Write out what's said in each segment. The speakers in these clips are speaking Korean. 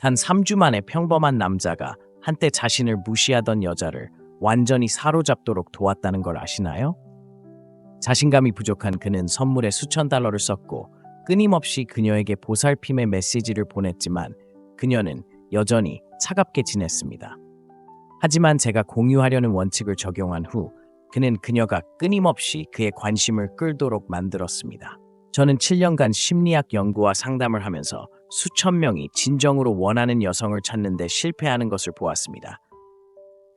단 3주 만에 평범한 남자가 한때 자신을 무시하던 여자를 완전히 사로잡도록 도왔다는 걸 아시나요? 자신감이 부족한 그는 선물에 수천 달러를 썼고 끊임없이 그녀에게 보살핌의 메시지를 보냈지만 그녀는 여전히 차갑게 지냈습니다. 하지만 제가 공유하려는 원칙을 적용한 후 그는 그녀가 끊임없이 그의 관심을 끌도록 만들었습니다. 저는 7년간 심리학 연구와 상담을 하면서 수천 명이 진정으로 원하는 여성을 찾는 데 실패하는 것을 보았습니다.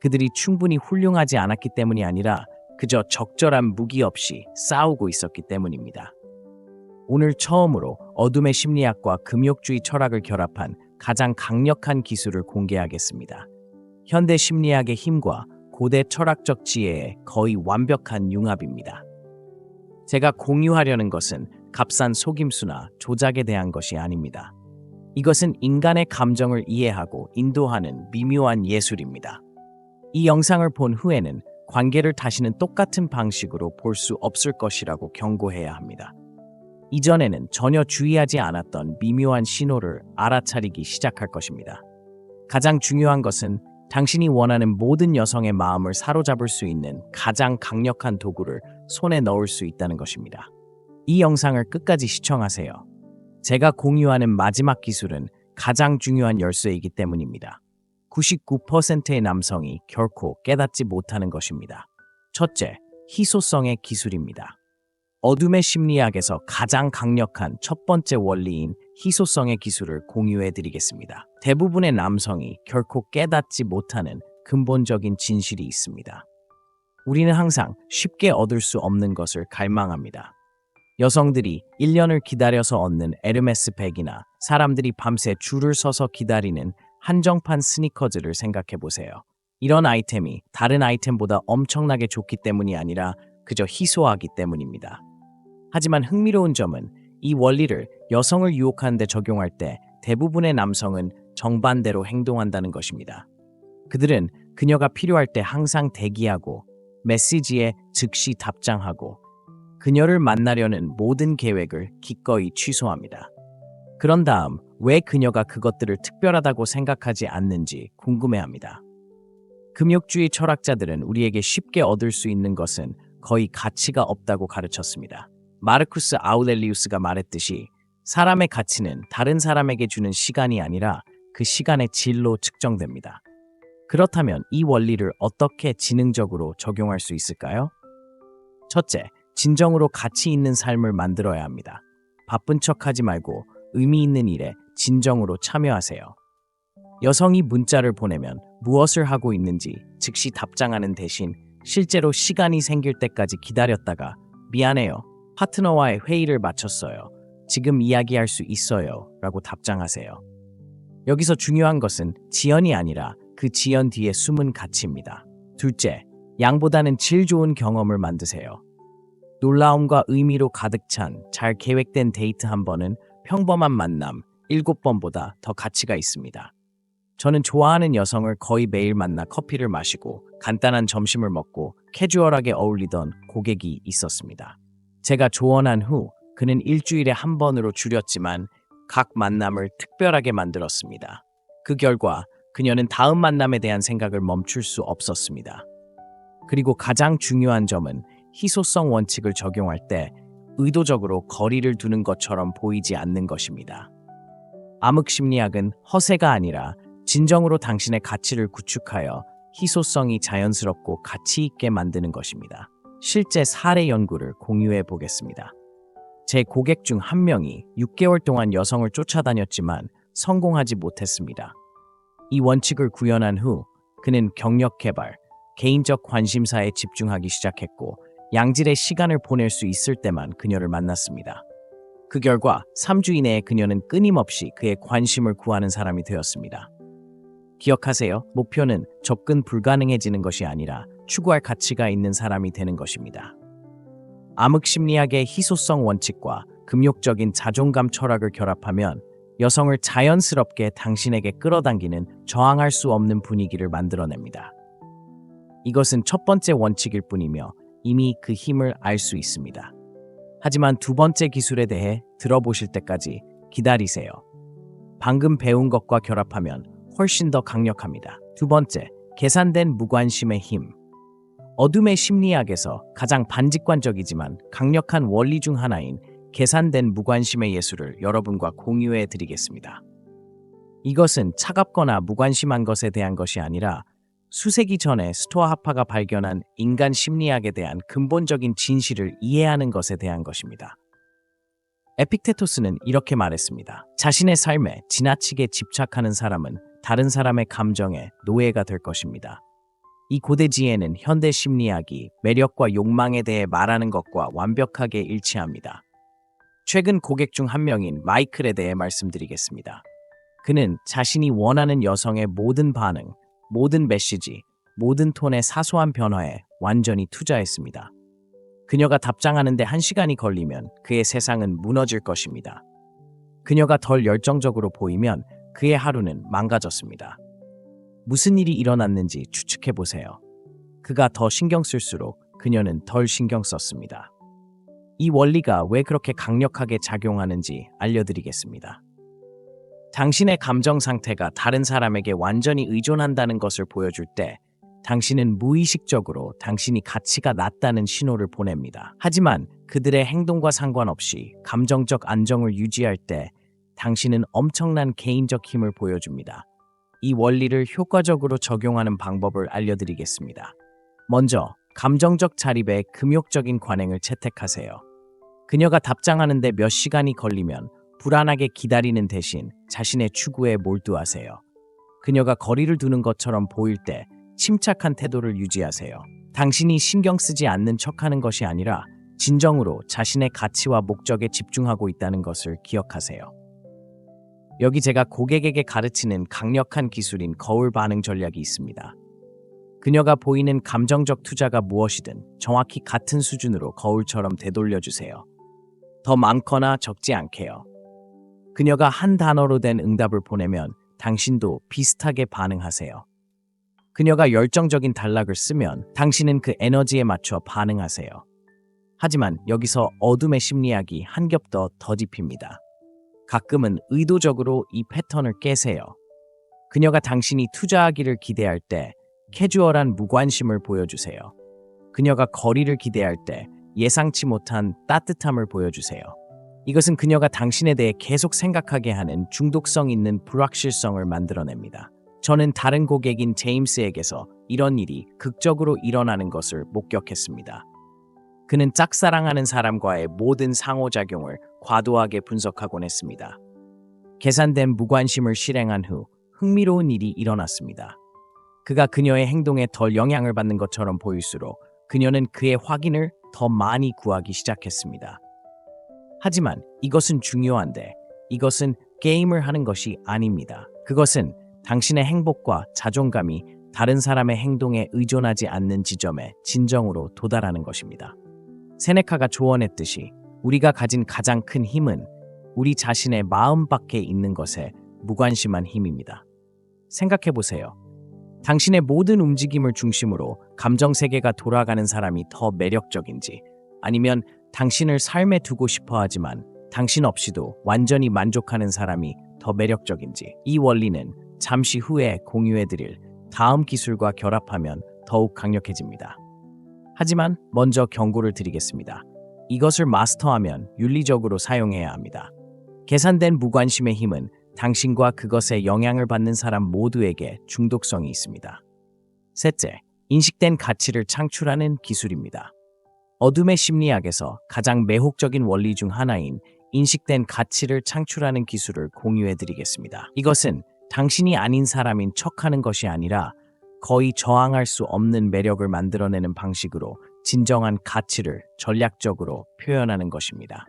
그들이 충분히 훌륭하지 않았기 때문이 아니라 그저 적절한 무기 없이 싸우고 있었기 때문입니다. 오늘 처음으로 어둠의 심리학과 금욕주의 철학을 결합한 가장 강력한 기술을 공개하겠습니다. 현대 심리학의 힘과 고대 철학적 지혜의 거의 완벽한 융합입니다. 제가 공유하려는 것은 값싼 속임수나 조작에 대한 것이 아닙니다. 이것은 인간의 감정을 이해하고 인도하는 미묘한 예술입니다. 이 영상을 본 후에는 관계를 다시는 똑같은 방식으로 볼 수 없을 것이라고 경고해야 합니다. 이전에는 전혀 주의하지 않았던 미묘한 신호를 알아차리기 시작할 것입니다. 가장 중요한 것은 당신이 원하는 모든 여성의 마음을 사로잡을 수 있는 가장 강력한 도구를 손에 넣을 수 있다는 것입니다. 이 영상을 끝까지 시청하세요. 제가 공유하는 마지막 기술은 가장 중요한 열쇠이기 때문입니다. 99%의 남성이 결코 깨닫지 못하는 것입니다. 첫째, 희소성의 기술입니다. 어둠의 심리학에서 가장 강력한 첫 번째 원리인 희소성의 기술을 공유해 드리겠습니다. 대부분의 남성이 결코 깨닫지 못하는 근본적인 진실이 있습니다. 우리는 항상 쉽게 얻을 수 없는 것을 갈망합니다. 여성들이 1년을 기다려서 얻는 에르메스 백이나 사람들이 밤새 줄을 서서 기다리는 한정판 스니커즈를 생각해 보세요. 이런 아이템이 다른 아이템보다 엄청나게 좋기 때문이 아니라 그저 희소하기 때문입니다. 하지만 흥미로운 점은 이 원리를 여성을 유혹하는 데 적용할 때 대부분의 남성은 정반대로 행동한다는 것입니다. 그들은 그녀가 필요할 때 항상 대기하고 메시지에 즉시 답장하고 그녀를 만나려는 모든 계획을 기꺼이 취소합니다. 그런 다음 왜 그녀가 그것들을 특별하다고 생각하지 않는지 궁금해합니다. 금욕주의 철학자들은 우리에게 쉽게 얻을 수 있는 것은 거의 가치가 없다고 가르쳤습니다. 마르쿠스 아우렐리우스가 말했듯이 사람의 가치는 다른 사람에게 주는 시간이 아니라 그 시간의 질로 측정됩니다. 그렇다면 이 원리를 어떻게 지능적으로 적용할 수 있을까요? 첫째, 진정으로 가치 있는 삶을 만들어야 합니다. 바쁜 척하지 말고 의미 있는 일에 진정으로 참여하세요. 여성이 문자를 보내면 무엇을 하고 있는지 즉시 답장하는 대신 실제로 시간이 생길 때까지 기다렸다가 미안해요. 파트너와의 회의를 마쳤어요. 지금 이야기할 수 있어요. 라고 답장하세요. 여기서 중요한 것은 지연이 아니라 그 지연 뒤에 숨은 가치입니다. 둘째, 양보다는 질 좋은 경험을 만드세요. 놀라움과 의미로 가득 찬 잘 계획된 데이트 한 번은 평범한 만남 7번보다 더 가치가 있습니다. 저는 좋아하는 여성을 거의 매일 만나 커피를 마시고 간단한 점심을 먹고 캐주얼하게 어울리던 고객이 있었습니다. 제가 조언한 후 그는 일주일에 한 번으로 줄였지만 각 만남을 특별하게 만들었습니다. 그 결과 그녀는 다음 만남에 대한 생각을 멈출 수 없었습니다. 그리고 가장 중요한 점은 희소성 원칙을 적용할 때 의도적으로 거리를 두는 것처럼 보이지 않는 것입니다. 암흑 심리학은 허세가 아니라 진정으로 당신의 가치를 구축하여 희소성이 자연스럽고 가치 있게 만드는 것입니다. 실제 사례 연구를 공유해 보겠습니다. 제 고객 중 한 명이 6개월 동안 여성을 쫓아다녔지만 성공하지 못했습니다. 이 원칙을 구현한 후 그는 경력 개발, 개인적 관심사에 집중하기 시작했고 양질의 시간을 보낼 수 있을 때만 그녀를 만났습니다. 그 결과 3주 이내에 그녀는 끊임없이 그의 관심을 구하는 사람이 되었습니다. 기억하세요. 목표는 접근 불가능해지는 것이 아니라 추구할 가치가 있는 사람이 되는 것입니다. 암흑 심리학의 희소성 원칙과 금욕적인 자존감 철학을 결합하면 여성을 자연스럽게 당신에게 끌어당기는 저항할 수 없는 분위기를 만들어냅니다. 이것은 첫 번째 원칙일 뿐이며 이미 그 힘을 알 수 있습니다. 하지만 두 번째 기술에 대해 들어보실 때까지 기다리세요. 방금 배운 것과 결합하면 훨씬 더 강력합니다. 두 번째, 계산된 무관심의 힘. 어둠의 심리학에서 가장 반직관적이지만 강력한 원리 중 하나인 계산된 무관심의 예술을 여러분과 공유해 드리겠습니다. 이것은 차갑거나 무관심한 것에 대한 것이 아니라 수세기 전에 스토아 학파가 발견한 인간 심리학에 대한 근본적인 진실을 이해하는 것에 대한 것입니다. 에픽테토스는 이렇게 말했습니다. 자신의 삶에 지나치게 집착하는 사람은 다른 사람의 감정에 노예가 될 것입니다. 이 고대 지혜는 현대 심리학이 매력과 욕망에 대해 말하는 것과 완벽하게 일치합니다. 최근 고객 중 한 명인 마이클에 대해 말씀드리겠습니다. 그는 자신이 원하는 여성의 모든 반응, 모든 메시지, 모든 톤의 사소한 변화에 완전히 투자했습니다. 그녀가 답장하는데 1시간이 걸리면 그의 세상은 무너질 것입니다. 그녀가 덜 열정적으로 보이면 그의 하루는 망가졌습니다. 무슨 일이 일어났는지 추측해 보세요. 그가 더 신경 쓸수록 그녀는 덜 신경 썼습니다. 이 원리가 왜 그렇게 강력하게 작용하는지 알려드리겠습니다. 당신의 감정 상태가 다른 사람에게 완전히 의존한다는 것을 보여줄 때 당신은 무의식적으로 당신이 가치가 낮다는 신호를 보냅니다. 하지만 그들의 행동과 상관없이 감정적 안정을 유지할 때 당신은 엄청난 개인적 힘을 보여줍니다. 이 원리를 효과적으로 적용하는 방법을 알려드리겠습니다. 먼저, 감정적 자립의 금욕적인 관행을 채택하세요. 그녀가 답장하는데 몇 시간이 걸리면 불안하게 기다리는 대신 자신의 추구에 몰두하세요. 그녀가 거리를 두는 것처럼 보일 때 침착한 태도를 유지하세요. 당신이 신경 쓰지 않는 척하는 것이 아니라 진정으로 자신의 가치와 목적에 집중하고 있다는 것을 기억하세요. 여기 제가 고객에게 가르치는 강력한 기술인 거울 반응 전략이 있습니다. 그녀가 보이는 감정적 투자가 무엇이든 정확히 같은 수준으로 거울처럼 되돌려주세요. 더 많거나 적지 않게요. 그녀가 한 단어로 된 응답을 보내면 당신도 비슷하게 반응하세요. 그녀가 열정적인 단락을 쓰면 당신은 그 에너지에 맞춰 반응하세요. 하지만 여기서 어둠의 심리학이 한 겹 더 짚힙니다. 가끔은 의도적으로 이 패턴을 깨세요. 그녀가 당신이 투자하기를 기대할 때 캐주얼한 무관심을 보여주세요. 그녀가 거리를 기대할 때 예상치 못한 따뜻함을 보여주세요. 이것은 그녀가 당신에 대해 계속 생각하게 하는 중독성 있는 불확실성을 만들어냅니다. 저는 다른 고객인 제임스에게서 이런 일이 극적으로 일어나는 것을 목격했습니다. 그는 짝사랑하는 사람과의 모든 상호작용을 과도하게 분석하곤 했습니다. 계산된 무관심을 실행한 후 흥미로운 일이 일어났습니다. 그가 그녀의 행동에 덜 영향을 받는 것처럼 보일수록 그녀는 그의 확인을 더 많이 구하기 시작했습니다. 하지만 이것은 중요한데 이것은 게임을 하는 것이 아닙니다. 그것은 당신의 행복과 자존감이 다른 사람의 행동에 의존하지 않는 지점에 진정으로 도달하는 것입니다. 세네카가 조언했듯이 우리가 가진 가장 큰 힘은 우리 자신의 마음 밖에 있는 것에 무관심한 힘입니다. 생각해 보세요. 당신의 모든 움직임을 중심으로 감정 세계가 돌아가는 사람이 더 매력적인지, 아니면 당신을 삶에 두고 싶어 하지만 당신 없이도 완전히 만족하는 사람이 더 매력적인지, 이 원리는 잠시 후에 공유해드릴 다음 기술과 결합하면 더욱 강력해집니다. 하지만 먼저 경고를 드리겠습니다. 이것을 마스터하면 윤리적으로 사용해야 합니다. 계산된 무관심의 힘은 당신과 그것에 영향을 받는 사람 모두에게 중독성이 있습니다. 셋째, 인식된 가치를 창출하는 기술입니다. 어둠의 심리학에서 가장 매혹적인 원리 중 하나인 인식된 가치를 창출하는 기술을 공유해드리겠습니다. 이것은 당신이 아닌 사람인 척하는 것이 아니라 거의 저항할 수 없는 매력을 만들어내는 방식으로 진정한 가치를 전략적으로 표현하는 것입니다.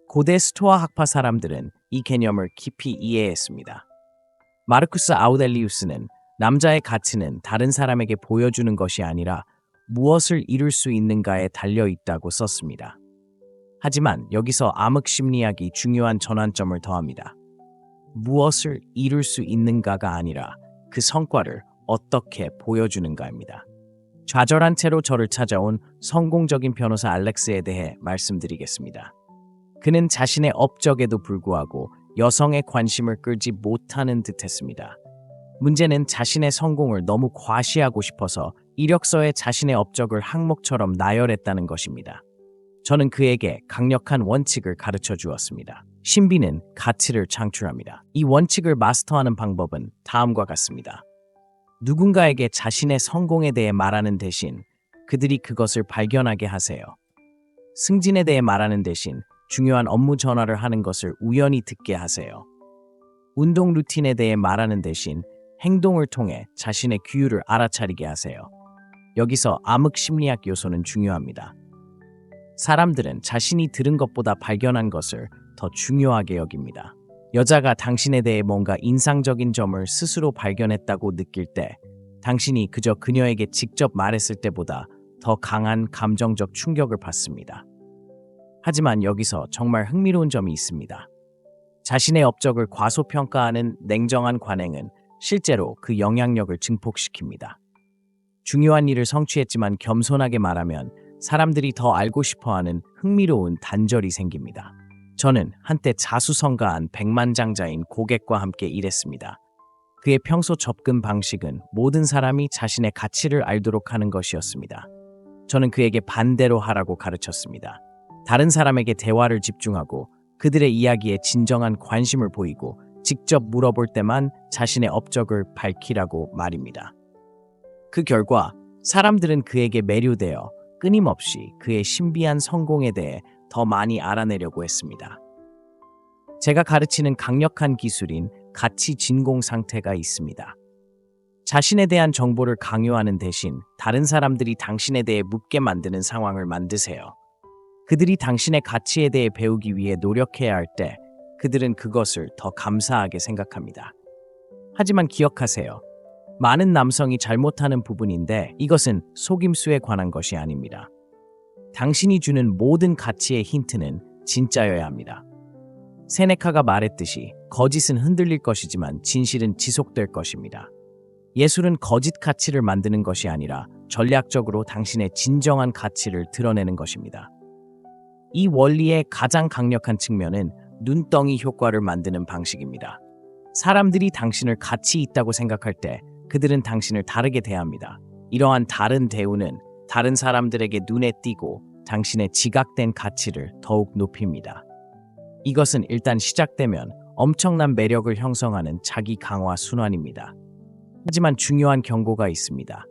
고대 스토아 학파 사람들은 이 개념을 깊이 이해했습니다. 마르쿠스 아우렐리우스는 남자의 가치는 다른 사람에게 보여주는 것이 아니라 무엇을 이룰 수 있는가에 달려 있다고 썼습니다. 하지만 여기서 암흑 심리학이 중요한 전환점을 더합니다. 무엇을 이룰 수 있는가가 아니라 그 성과를 어떻게 보여주는가입니다. 좌절한 채로 저를 찾아온 성공적인 변호사 알렉스에 대해 말씀드리겠습니다. 그는 자신의 업적에도 불구하고 여성의 관심을 끌지 못하는 듯했습니다. 문제는 자신의 성공을 너무 과시하고 싶어서 이력서에 자신의 업적을 항목처럼 나열했다는 것입니다. 저는 그에게 강력한 원칙을 가르쳐 주었습니다. 신비는 가치를 창출합니다. 이 원칙을 마스터하는 방법은 다음과 같습니다. 누군가에게 자신의 성공에 대해 말하는 대신 그들이 그것을 발견하게 하세요. 승진에 대해 말하는 대신 중요한 업무 전화를 하는 것을 우연히 듣게 하세요. 운동 루틴에 대해 말하는 대신 행동을 통해 자신의 규율을 알아차리게 하세요. 여기서 암흑 심리학 요소는 중요합니다. 사람들은 자신이 들은 것보다 발견한 것을 더 중요하게 여깁니다. 여자가 당신에 대해 뭔가 인상적인 점을 스스로 발견했다고 느낄 때, 당신이 그저 그녀에게 직접 말했을 때보다 더 강한 감정적 충격을 받습니다. 하지만 여기서 정말 흥미로운 점이 있습니다. 자신의 업적을 과소평가하는 냉정한 관행은 실제로 그 영향력을 증폭시킵니다. 중요한 일을 성취했지만 겸손하게 말하면 사람들이 더 알고 싶어하는 흥미로운 단절이 생깁니다. 저는 한때 자수성가한 백만장자인 고객과 함께 일했습니다. 그의 평소 접근 방식은 모든 사람이 자신의 가치를 알도록 하는 것이었습니다. 저는 그에게 반대로 하라고 가르쳤습니다. 다른 사람에게 대화를 집중하고 그들의 이야기에 진정한 관심을 보이고 직접 물어볼 때만 자신의 업적을 밝히라고 말입니다. 그 결과 사람들은 그에게 매료되어 끊임없이 그의 신비한 성공에 대해 더 많이 알아내려고 했습니다. 제가 가르치는 강력한 기술인 가치 진공 상태가 있습니다. 자신에 대한 정보를 강요하는 대신 다른 사람들이 당신에 대해 묻게 만드는 상황을 만드세요. 그들이 당신의 가치에 대해 배우기 위해 노력해야 할 때 그들은 그것을 더 감사하게 생각합니다. 하지만 기억하세요. 많은 남성이 잘못하는 부분인데 이것은 속임수에 관한 것이 아닙니다. 당신이 주는 모든 가치의 힌트는 진짜여야 합니다. 세네카가 말했듯이 거짓은 흔들릴 것이지만 진실은 지속될 것입니다. 예술은 거짓 가치를 만드는 것이 아니라 전략적으로 당신의 진정한 가치를 드러내는 것입니다. 이 원리의 가장 강력한 측면은 눈덩이 효과를 만드는 방식입니다. 사람들이 당신을 가치 있다고 생각할 때 그들은 당신을 다르게 대합니다. 이러한 다른 대우는 다른 사람들에게 눈에 띄고 당신의 지각된 가치를 더욱 높입니다. 이것은 일단 시작되면 엄청난 매력을 형성하는 자기 강화 순환입니다. 하지만 중요한 경고가 있습니다.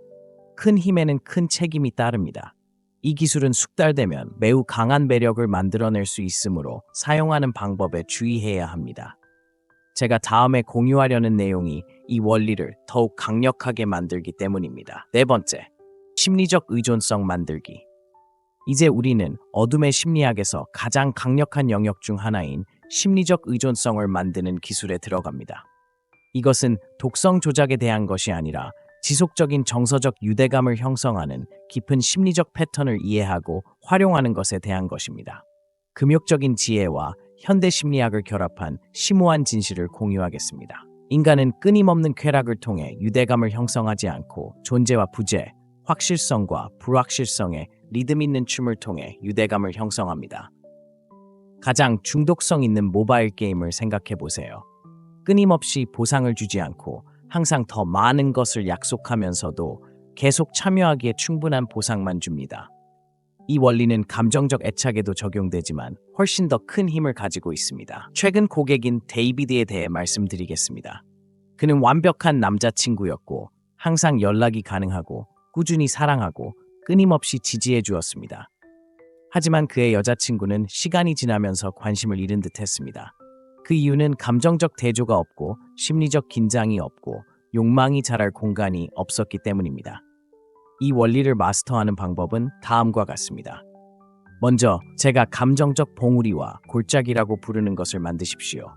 큰 힘에는 큰 책임이 따릅니다. 이 기술은 숙달되면 매우 강한 매력을 만들어낼 수 있으므로 사용하는 방법에 주의해야 합니다. 제가 다음에 공유하려는 내용이 이 원리를 더욱 강력하게 만들기 때문입니다. 네 번째, 심리적 의존성 만들기. 이제 우리는 어둠의 심리학에서 가장 강력한 영역 중 하나인 심리적 의존성을 만드는 기술에 들어갑니다. 이것은 독성 조작에 대한 것이 아니라 지속적인 정서적 유대감을 형성하는 깊은 심리적 패턴을 이해하고 활용하는 것에 대한 것입니다. 금욕적인 지혜와 현대 심리학을 결합한 심오한 진실을 공유하겠습니다. 인간은 끊임없는 쾌락을 통해 유대감을 형성하지 않고 존재와 부재, 확실성과 불확실성의 리듬 있는 춤을 통해 유대감을 형성합니다. 가장 중독성 있는 모바일 게임을 생각해 보세요. 끊임없이 보상을 주지 않고 항상 더 많은 것을 약속하면서도 계속 참여하기에 충분한 보상만 줍니다. 이 원리는 감정적 애착에도 적용되지만 훨씬 더 큰 힘을 가지고 있습니다. 최근 고객인 데이비드에 대해 말씀드리겠습니다. 그는 완벽한 남자친구였고 항상 연락이 가능하고 꾸준히 사랑하고 끊임없이 지지해 주었습니다. 하지만 그의 여자친구는 시간이 지나면서 관심을 잃은 듯 했습니다. 그 이유는 감정적 대조가 없고 심리적 긴장이 없고 욕망이 자랄 공간이 없었기 때문입니다. 이 원리를 마스터하는 방법은 다음과 같습니다. 먼저 제가 감정적 봉우리와 골짜기라고 부르는 것을 만드십시오.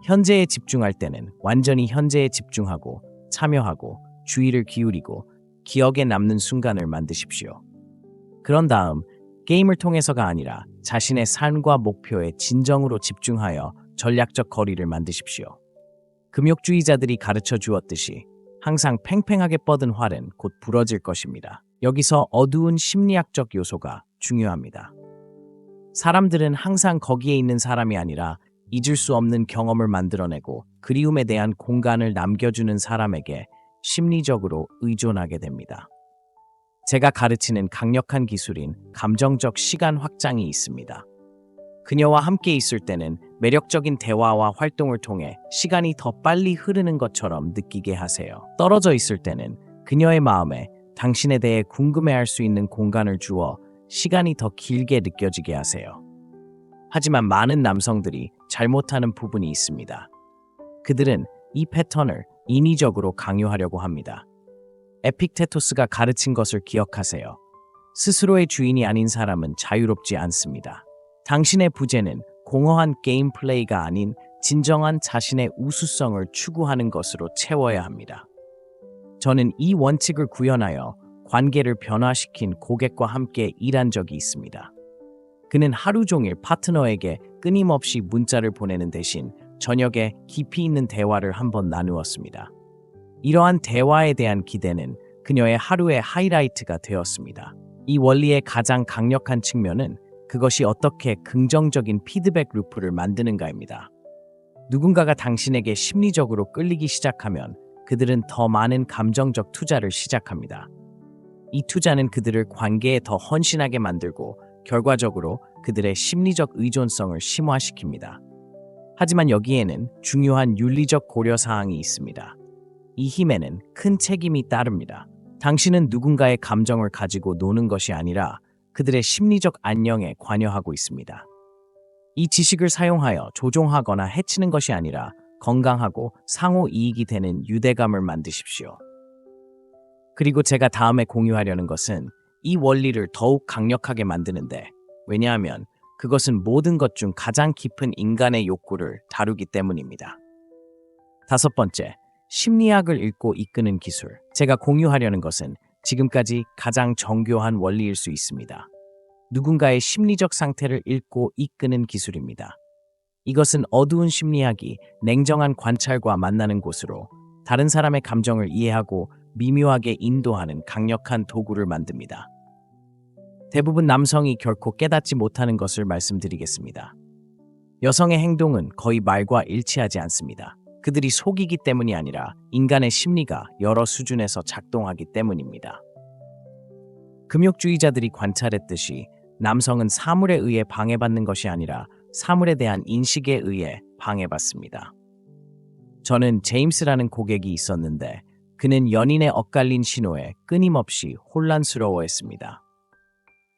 현재에 집중할 때는 완전히 현재에 집중하고 참여하고 주의를 기울이고 기억에 남는 순간을 만드십시오. 그런 다음 게임을 통해서가 아니라 자신의 삶과 목표에 진정으로 집중하여 전략적 거리를 만드십시오. 금욕주의자들이 가르쳐 주었듯이 항상 팽팽하게 뻗은 활은 곧 부러질 것입니다. 여기서 어두운 심리학적 요소가 중요합니다. 사람들은 항상 거기에 있는 사람이 아니라 잊을 수 없는 경험을 만들어내고 그리움에 대한 공간을 남겨주는 사람에게 심리적으로 의존하게 됩니다. 제가 가르치는 강력한 기술인 감정적 시간 확장이 있습니다. 그녀와 함께 있을 때는 매력적인 대화와 활동을 통해 시간이 더 빨리 흐르는 것처럼 느끼게 하세요. 떨어져 있을 때는 그녀의 마음에 당신에 대해 궁금해할 수 있는 공간을 주어 시간이 더 길게 느껴지게 하세요. 하지만 많은 남성들이 잘못하는 부분이 있습니다. 그들은 이 패턴을 인위적으로 강요하려고 합니다. 에픽테토스가 가르친 것을 기억하세요. 스스로의 주인이 아닌 사람은 자유롭지 않습니다. 당신의 부재는 공허한 게임 플레이가 아닌 진정한 자신의 우수성을 추구하는 것으로 채워야 합니다. 저는 이 원칙을 구현하여 관계를 변화시킨 고객과 함께 일한 적이 있습니다. 그는 하루 종일 파트너에게 끊임없이 문자를 보내는 대신 저녁에 깊이 있는 대화를 한번 나누었습니다. 이러한 대화에 대한 기대는 그녀의 하루의 하이라이트가 되었습니다. 이 원리의 가장 강력한 측면은 그것이 어떻게 긍정적인 피드백 루프를 만드는가입니다. 누군가가 당신에게 심리적으로 끌리기 시작하면 그들은 더 많은 감정적 투자를 시작합니다. 이 투자는 그들을 관계에 더 헌신하게 만들고 결과적으로 그들의 심리적 의존성을 심화시킵니다. 하지만 여기에는 중요한 윤리적 고려사항이 있습니다. 이 힘에는 큰 책임이 따릅니다. 당신은 누군가의 감정을 가지고 노는 것이 아니라 그들의 심리적 안녕에 관여하고 있습니다. 이 지식을 사용하여 조종하거나 해치는 것이 아니라 건강하고 상호 이익이 되는 유대감을 만드십시오. 그리고 제가 다음에 공유하려는 것은 이 원리를 더욱 강력하게 만드는데, 왜냐하면 그것은 모든 것 중 가장 깊은 인간의 욕구를 다루기 때문입니다. 다섯 번째, 심리학을 읽고 이끄는 기술. 제가 공유하려는 것은 지금까지 가장 정교한 원리일 수 있습니다. 누군가의 심리적 상태를 읽고 이끄는 기술입니다. 이것은 어두운 심리학이 냉정한 관찰과 만나는 곳으로 다른 사람의 감정을 이해하고 미묘하게 인도하는 강력한 도구를 만듭니다. 대부분 남성이 결코 깨닫지 못하는 것을 말씀드리겠습니다. 여성의 행동은 거의 말과 일치하지 않습니다. 그들이 속이기 때문이 아니라 인간의 심리가 여러 수준에서 작동하기 때문입니다. 금욕주의자들이 관찰했듯이 남성은 사물에 의해 방해받는 것이 아니라 사물에 대한 인식에 의해 방해받습니다. 저는 제임스라는 고객이 있었는데 그는 연인의 엇갈린 신호에 끊임없이 혼란스러워했습니다.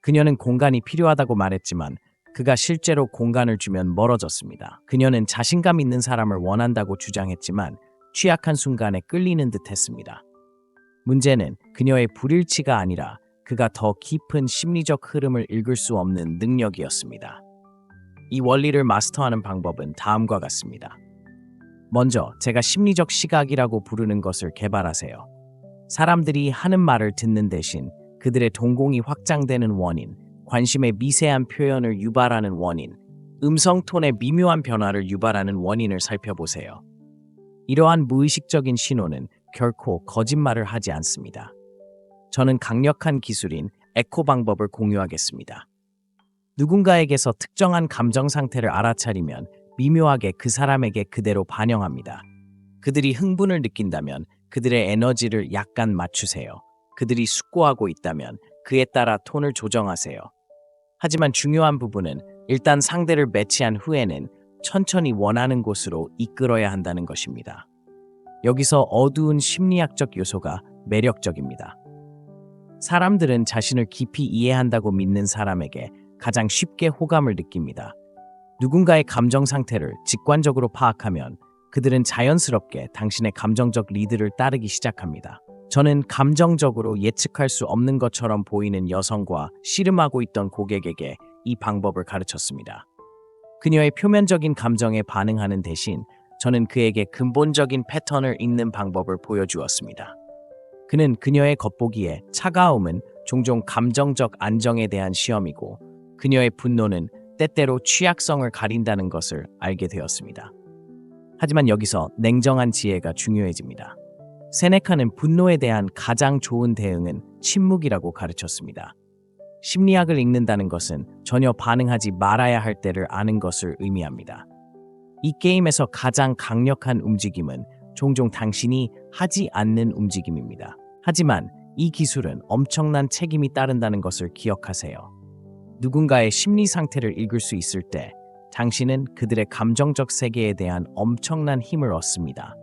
그녀는 공간이 필요하다고 말했지만 그가 실제로 공간을 주면 멀어졌습니다. 그녀는 자신감 있는 사람을 원한다고 주장했지만 취약한 순간에 끌리는 듯 했습니다. 문제는 그녀의 불일치가 아니라 그가 더 깊은 심리적 흐름을 읽을 수 없는 능력이었습니다. 이 원리를 마스터하는 방법은 다음과 같습니다. 먼저 제가 심리적 시각이라고 부르는 것을 개발하세요. 사람들이 하는 말을 듣는 대신 그들의 동공이 확장되는 원인, 관심의 미세한 표현을 유발하는 원인, 음성 톤의 미묘한 변화를 유발하는 원인을 살펴보세요. 이러한 무의식적인 신호는 결코 거짓말을 하지 않습니다. 저는 강력한 기술인 에코 방법을 공유하겠습니다. 누군가에게서 특정한 감정 상태를 알아차리면 미묘하게 그 사람에게 그대로 반영합니다. 그들이 흥분을 느낀다면 그들의 에너지를 약간 맞추세요. 그들이 숙고하고 있다면 그에 따라 톤을 조정하세요. 하지만 중요한 부분은 일단 상대를 매치한 후에는 천천히 원하는 곳으로 이끌어야 한다는 것입니다. 여기서 어두운 심리학적 요소가 매력적입니다. 사람들은 자신을 깊이 이해한다고 믿는 사람에게 가장 쉽게 호감을 느낍니다. 누군가의 감정 상태를 직관적으로 파악하면 그들은 자연스럽게 당신의 감정적 리드를 따르기 시작합니다. 저는 감정적으로 예측할 수 없는 것처럼 보이는 여성과 씨름하고 있던 고객에게 이 방법을 가르쳤습니다. 그녀의 표면적인 감정에 반응하는 대신 저는 그에게 근본적인 패턴을 읽는 방법을 보여주었습니다. 그는 그녀의 겉보기에 차가움은 종종 감정적 안정에 대한 시험이고 그녀의 분노는 때때로 취약성을 가린다는 것을 알게 되었습니다. 하지만 여기서 냉정한 지혜가 중요해집니다. 세네카는 분노에 대한 가장 좋은 대응은 침묵이라고 가르쳤습니다. 심리학을 읽는다는 것은 전혀 반응하지 말아야 할 때를 아는 것을 의미합니다. 이 게임에서 가장 강력한 움직임은 종종 당신이 하지 않는 움직임입니다. 하지만 이 기술은 엄청난 책임이 따른다는 것을 기억하세요. 누군가의 심리 상태를 읽을 수 있을 때 당신은 그들의 감정적 세계에 대한 엄청난 힘을 얻습니다.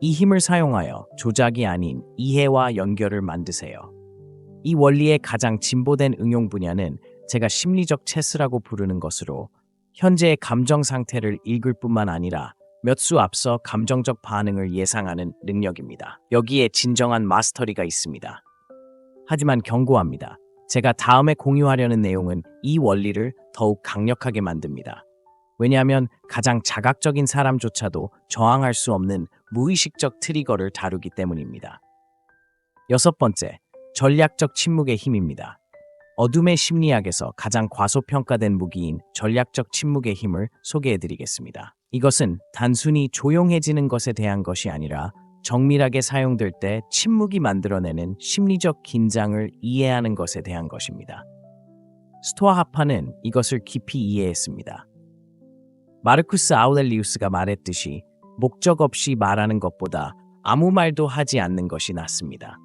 이 힘을 사용하여 조작이 아닌 이해와 연결을 만드세요. 이 원리의 가장 진보된 응용 분야는 제가 심리적 체스라고 부르는 것으로 현재의 감정 상태를 읽을 뿐만 아니라 몇 수 앞서 감정적 반응을 예상하는 능력입니다. 여기에 진정한 마스터리가 있습니다. 하지만 경고합니다. 제가 다음에 공유하려는 내용은 이 원리를 더욱 강력하게 만듭니다. 왜냐하면 가장 자각적인 사람조차도 저항할 수 없는 무의식적 트리거를 다루기 때문입니다. 6번째, 전략적 침묵의 힘입니다. 어둠의 심리학에서 가장 과소평가된 무기인 전략적 침묵의 힘을 소개해드리겠습니다. 이것은 단순히 조용해지는 것에 대한 것이 아니라 정밀하게 사용될 때 침묵이 만들어내는 심리적 긴장을 이해하는 것에 대한 것입니다. 스토아 학파는 이것을 깊이 이해했습니다. 마르쿠스 아우렐리우스가 말했듯이 목적 없이 말하는 것보다 아무 말도 하지 않는 것이 낫습니다.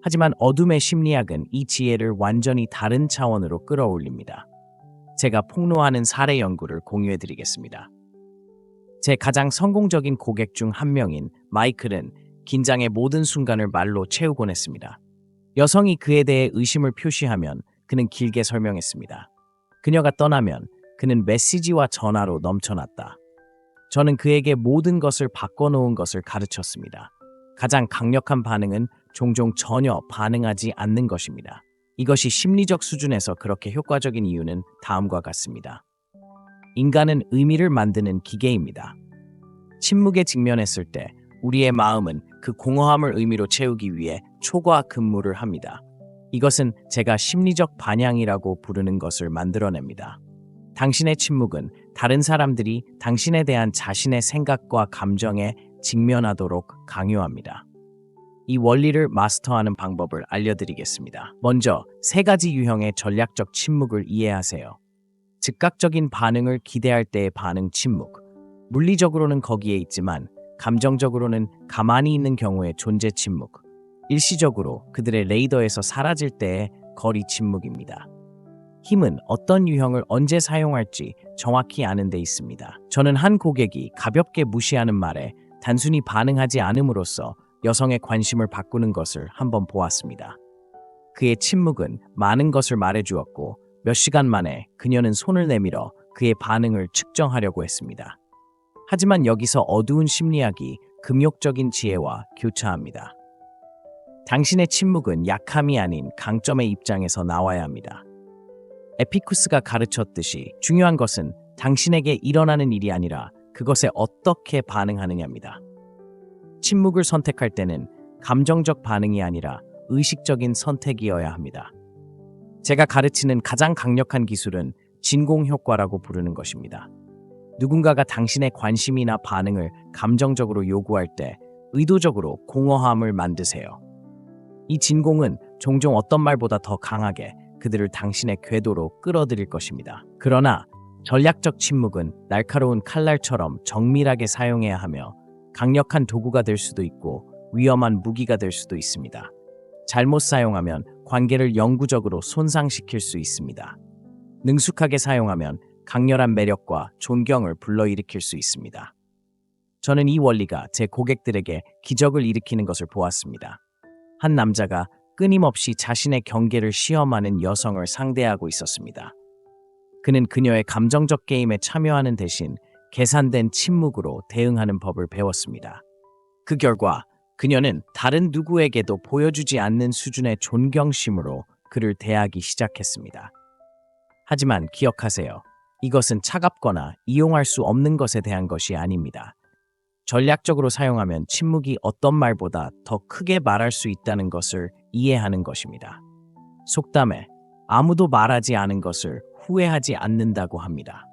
하지만 어둠의 심리학은 이 지혜를 완전히 다른 차원으로 끌어올립니다. 제가 폭로하는 사례 연구를 공유해드리겠습니다. 제 가장 성공적인 고객 중 한 명인 마이클은 긴장의 모든 순간을 말로 채우곤 했습니다. 여성이 그에 대해 의심을 표시하면 그는 길게 설명했습니다. 그녀가 떠나면 그는 메시지와 전화로 넘쳐났다. 저는 그에게 모든 것을 바꿔놓은 것을 가르쳤습니다. 가장 강력한 반응은 종종 전혀 반응하지 않는 것입니다. 이것이 심리적 수준에서 그렇게 효과적인 이유는 다음과 같습니다. 인간은 의미를 만드는 기계입니다. 침묵에 직면했을 때 우리의 마음은 그 공허함을 의미로 채우기 위해 초과 근무를 합니다. 이것은 제가 심리적 반향이라고 부르는 것을 만들어냅니다. 당신의 침묵은 다른 사람들이 당신에 대한 자신의 생각과 감정에 직면하도록 강요합니다. 이 원리를 마스터하는 방법을 알려드리겠습니다. 먼저 3가지 유형의 전략적 침묵을 이해하세요. 즉각적인 반응을 기대할 때의 반응 침묵. 물리적으로는 거기에 있지만 감정적으로는 가만히 있는 경우의 존재 침묵. 일시적으로 그들의 레이더에서 사라질 때의 거리 침묵입니다. 힘은 어떤 유형을 언제 사용할지 정확히 아는 데 있습니다. 저는 한 고객이 가볍게 무시하는 말에 단순히 반응하지 않음으로써 여성의 관심을 바꾸는 것을 한번 보았습니다. 그의 침묵은 많은 것을 말해주었고 몇 시간 만에 그녀는 손을 내밀어 그의 반응을 측정하려고 했습니다. 하지만 여기서 어두운 심리학이 금욕적인 지혜와 교차합니다. 당신의 침묵은 약함이 아닌 강점의 입장에서 나와야 합니다. 에피쿠스가 가르쳤듯이 중요한 것은 당신에게 일어나는 일이 아니라 그것에 어떻게 반응하느냐입니다. 침묵을 선택할 때는 감정적 반응이 아니라 의식적인 선택이어야 합니다. 제가 가르치는 가장 강력한 기술은 진공 효과라고 부르는 것입니다. 누군가가 당신의 관심이나 반응을 감정적으로 요구할 때 의도적으로 공허함을 만드세요. 이 진공은 종종 어떤 말보다 더 강하게 그들을 당신의 궤도로 끌어들일 것입니다. 그러나 전략적 침묵은 날카로운 칼날처럼 정밀하게 사용해야 하며 강력한 도구가 될 수도 있고 위험한 무기가 될 수도 있습니다. 잘못 사용하면 관계를 영구적으로 손상시킬 수 있습니다. 능숙하게 사용하면 강렬한 매력과 존경을 불러일으킬 수 있습니다. 저는 이 원리가 제 고객들에게 기적을 일으키는 것을 보았습니다. 한 남자가 끊임없이 자신의 경계를 시험하는 여성을 상대하고 있었습니다. 그는 그녀의 감정적 게임에 참여하는 대신 계산된 침묵으로 대응하는 법을 배웠습니다. 그 결과 그녀는 다른 누구에게도 보여주지 않는 수준의 존경심으로 그를 대하기 시작했습니다. 하지만 기억하세요. 이것은 차갑거나 이용할 수 없는 것에 대한 것이 아닙니다. 전략적으로 사용하면 침묵이 어떤 말보다 더 크게 말할 수 있다는 것을 이해하는 것입니다. 속담에 아무도 말하지 않은 것을 후회하지 않는다고 합니다.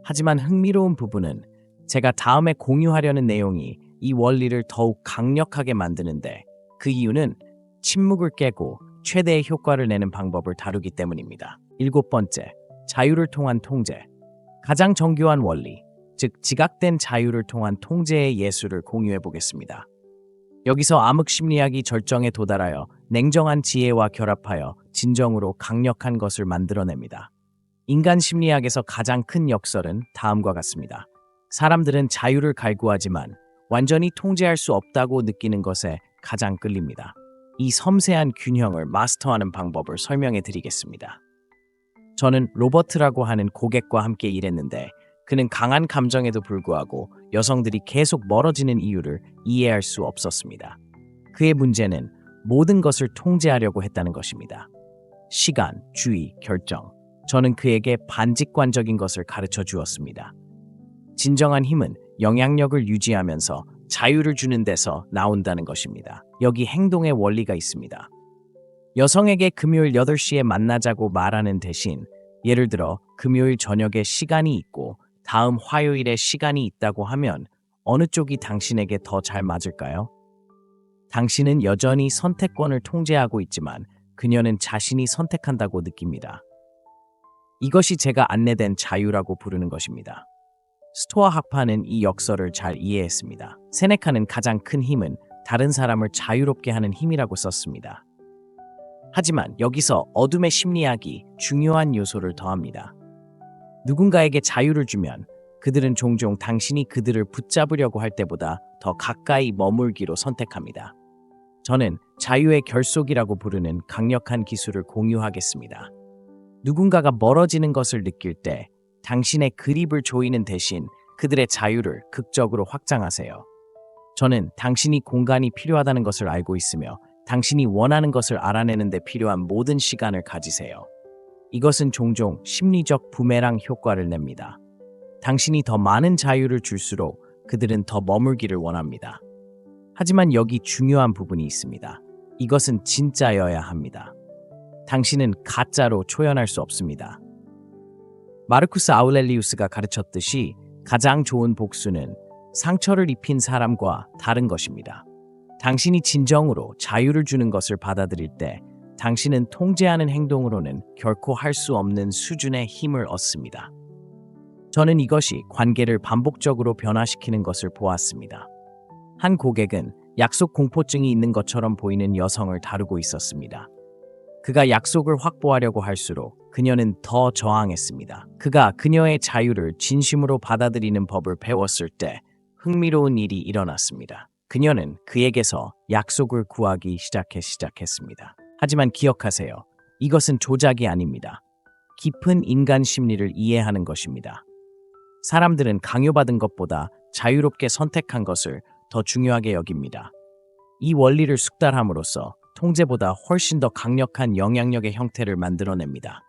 하지만 흥미로운 부분은 제가 다음에 공유하려는 내용이 이 원리를 더욱 강력하게 만드는데 그 이유는 침묵을 깨고 최대의 효과를 내는 방법을 다루기 때문입니다. 7번째, 자유를 통한 통제. 가장 정교한 원리. 즉 지각된 자유를 통한 통제의 예술을 공유해 보겠습니다. 여기서 암흑 심리학이 절정에 도달하여 냉정한 지혜와 결합하여 진정으로 강력한 것을 만들어냅니다. 인간 심리학에서 가장 큰 역설은 다음과 같습니다. 사람들은 자유를 갈구하지만 완전히 통제할 수 없다고 느끼는 것에 가장 끌립니다. 이 섬세한 균형을 마스터하는 방법을 설명해 드리겠습니다. 저는 로버트라고 하는 고객과 함께 일했는데 그는 강한 감정에도 불구하고 여성들이 계속 멀어지는 이유를 이해할 수 없었습니다. 그의 문제는 모든 것을 통제하려고 했다는 것입니다. 시간, 주의, 결정. 저는 그에게 반직관적인 것을 가르쳐 주었습니다. 진정한 힘은 영향력을 유지하면서 자유를 주는 데서 나온다는 것입니다. 여기 행동의 원리가 있습니다. 여성에게 금요일 8시에 만나자고 말하는 대신 예를 들어 금요일 저녁에 시간이 있고 다음 화요일에 시간이 있다고 하면 어느 쪽이 당신에게 더 잘 맞을까요? 당신은 여전히 선택권을 통제하고 있지만 그녀는 자신이 선택한다고 느낍니다. 이것이 제가 안내된 자유라고 부르는 것입니다. 스토아 학파는 이 역설을 잘 이해했습니다. 세네카는 가장 큰 힘은 다른 사람을 자유롭게 하는 힘이라고 썼습니다. 하지만 여기서 어둠의 심리학이 중요한 요소를 더합니다. 누군가에게 자유를 주면 그들은 종종 당신이 그들을 붙잡으려고 할 때보다 더 가까이 머물기로 선택합니다. 저는 자유의 결속이라고 부르는 강력한 기술을 공유하겠습니다. 누군가가 멀어지는 것을 느낄 때 당신의 그립을 조이는 대신 그들의 자유를 극적으로 확장하세요. 저는 당신이 공간이 필요하다는 것을 알고 있으며 당신이 원하는 것을 알아내는 데 필요한 모든 시간을 가지세요. 이것은 종종 심리적 부메랑 효과를 냅니다. 당신이 더 많은 자유를 줄수록 그들은 더 머물기를 원합니다. 하지만 여기 중요한 부분이 있습니다. 이것은 진짜여야 합니다. 당신은 가짜로 초연할 수 없습니다. 마르쿠스 아우렐리우스가 가르쳤듯이 가장 좋은 복수는 상처를 입힌 사람과 다른 것입니다. 당신이 진정으로 자유를 주는 것을 받아들일 때 당신은 통제하는 행동으로는 결코 할 수 없는 수준의 힘을 얻습니다. 저는 이것이 관계를 반복적으로 변화시키는 것을 보았습니다. 한 고객은 약속 공포증이 있는 것처럼 보이는 여성을 다루고 있었습니다. 그가 약속을 확보하려고 할수록 그녀는 더 저항했습니다. 그가 그녀의 자유를 진심으로 받아들이는 법을 배웠을 때 흥미로운 일이 일어났습니다. 그녀는 그에게서 약속을 구하기 시작했습니다. 하지만 기억하세요. 이것은 조작이 아닙니다. 깊은 인간 심리를 이해하는 것입니다. 사람들은 강요받은 것보다 자유롭게 선택한 것을 더 중요하게 여깁니다. 이 원리를 숙달함으로써 통제보다 훨씬 더 강력한 영향력의 형태를 만들어냅니다.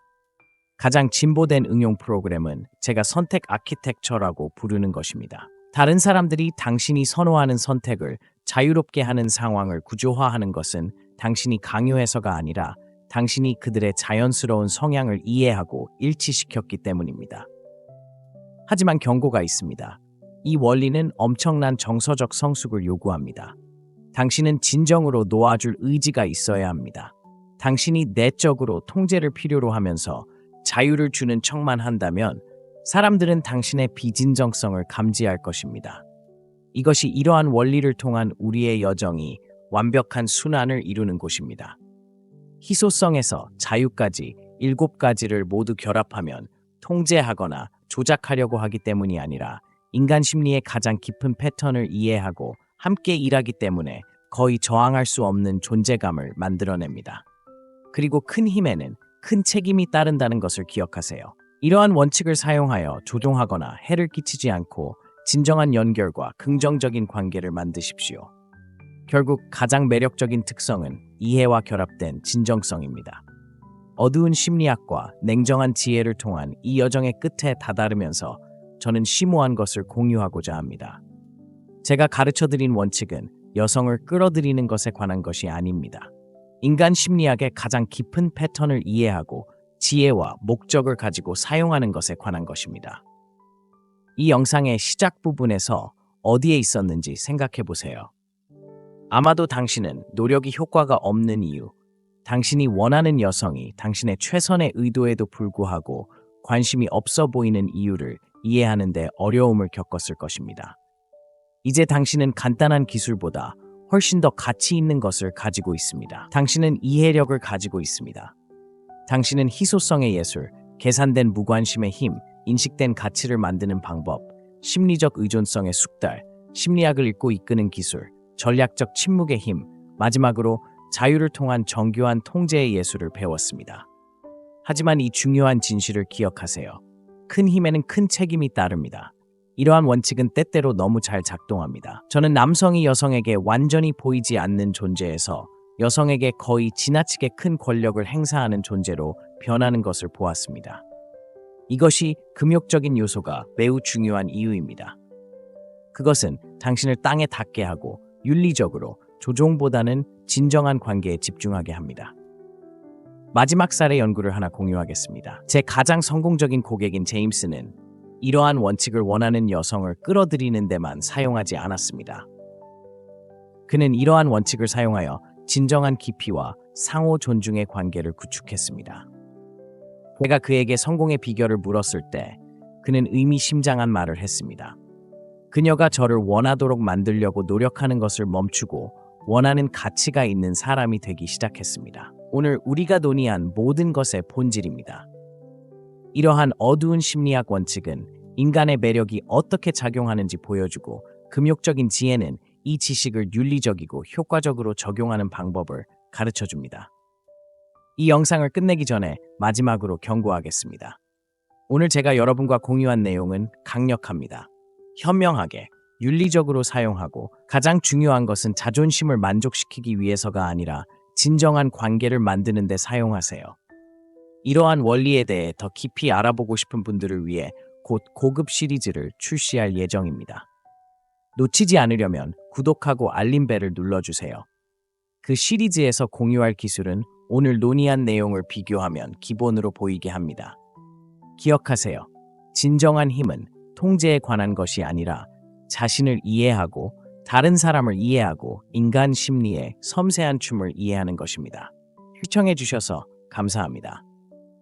가장 진보된 응용 프로그램은 제가 선택 아키텍처라고 부르는 것입니다. 다른 사람들이 당신이 선호하는 선택을 자유롭게 하는 상황을 구조화하는 것은 당신이 강요해서가 아니라 당신이 그들의 자연스러운 성향을 이해하고 일치시켰기 때문입니다. 하지만 경고가 있습니다. 이 원리는 엄청난 정서적 성숙을 요구합니다. 당신은 진정으로 놓아줄 의지가 있어야 합니다. 당신이 내적으로 통제를 필요로 하면서 자유를 주는 척만 한다면 사람들은 당신의 비진정성을 감지할 것입니다. 이것이 이러한 원리를 통한 우리의 여정이 완벽한 순환을 이루는 곳입니다. 희소성에서 자유까지 7가지를 모두 결합하면 통제하거나 조작하려고 하기 때문이 아니라 인간 심리의 가장 깊은 패턴을 이해하고 함께 일하기 때문에 거의 저항할 수 없는 존재감을 만들어냅니다. 그리고 큰 힘에는 큰 책임이 따른다는 것을 기억하세요. 이러한 원칙을 사용하여 조종하거나 해를 끼치지 않고 진정한 연결과 긍정적인 관계를 만드십시오. 결국 가장 매력적인 특성은 이해와 결합된 진정성입니다. 어두운 심리학과 냉정한 지혜를 통한 이 여정의 끝에 다다르면서 저는 심오한 것을 공유하고자 합니다. 제가 가르쳐드린 원칙은 여성을 끌어들이는 것에 관한 것이 아닙니다. 인간 심리학의 가장 깊은 패턴을 이해하고 지혜와 목적을 가지고 사용하는 것에 관한 것입니다. 이 영상의 시작 부분에서 어디에 있었는지 생각해 보세요. 아마도 당신은 노력이 효과가 없는 이유, 당신이 원하는 여성이 당신의 최선의 의도에도 불구하고 관심이 없어 보이는 이유를 이해하는 데 어려움을 겪었을 것입니다. 이제 당신은 간단한 기술보다 훨씬 더 가치 있는 것을 가지고 있습니다. 당신은 이해력을 가지고 있습니다. 당신은 희소성의 예술, 계산된 무관심의 힘, 인식된 가치를 만드는 방법, 심리적 의존성의 숙달, 심리학을 읽고 이끄는 기술, 전략적 침묵의 힘, 마지막으로 자유를 통한 정교한 통제의 예술을 배웠습니다. 하지만 이 중요한 진실을 기억하세요. 큰 힘에는 큰 책임이 따릅니다. 이러한 원칙은 때때로 너무 잘 작동합니다. 저는 남성이 여성에게 완전히 보이지 않는 존재에서 여성에게 거의 지나치게 큰 권력을 행사하는 존재로 변하는 것을 보았습니다. 이것이 금욕적인 요소가 매우 중요한 이유입니다. 그것은 당신을 땅에 닿게 하고 윤리적으로 조종보다는 진정한 관계에 집중하게 합니다. 마지막 사례 연구를 하나 공유하겠습니다. 제 가장 성공적인 고객인 제임스는 이러한 원칙을 원하는 여성을 끌어들이는 데만 사용하지 않았습니다. 그는 이러한 원칙을 사용하여 진정한 깊이와 상호 존중의 관계를 구축했습니다. 제가 그에게 성공의 비결을 물었을 때 그는 의미심장한 말을 했습니다. 그녀가 저를 원하도록 만들려고 노력하는 것을 멈추고 원하는 가치가 있는 사람이 되기 시작했습니다. 오늘 우리가 논의한 모든 것의 본질입니다. 이러한 어두운 심리학 원칙은 인간의 매력이 어떻게 작용하는지 보여주고 금욕적인 지혜는 이 지식을 윤리적이고 효과적으로 적용하는 방법을 가르쳐줍니다. 이 영상을 끝내기 전에 마지막으로 경고하겠습니다. 오늘 제가 여러분과 공유한 내용은 강력합니다. 현명하게, 윤리적으로 사용하고 가장 중요한 것은 자존심을 만족시키기 위해서가 아니라 진정한 관계를 만드는 데 사용하세요. 이러한 원리에 대해 더 깊이 알아보고 싶은 분들을 위해 곧 고급 시리즈를 출시할 예정입니다. 놓치지 않으려면 구독하고 알림벨을 눌러주세요. 그 시리즈에서 공유할 기술은 오늘 논의한 내용을 비교하면 기본으로 보이게 합니다. 기억하세요. 진정한 힘은 통제에 관한 것이 아니라 자신을 이해하고 다른 사람을 이해하고 인간 심리의 섬세한 춤을 이해하는 것입니다. 시청해 주셔서 감사합니다.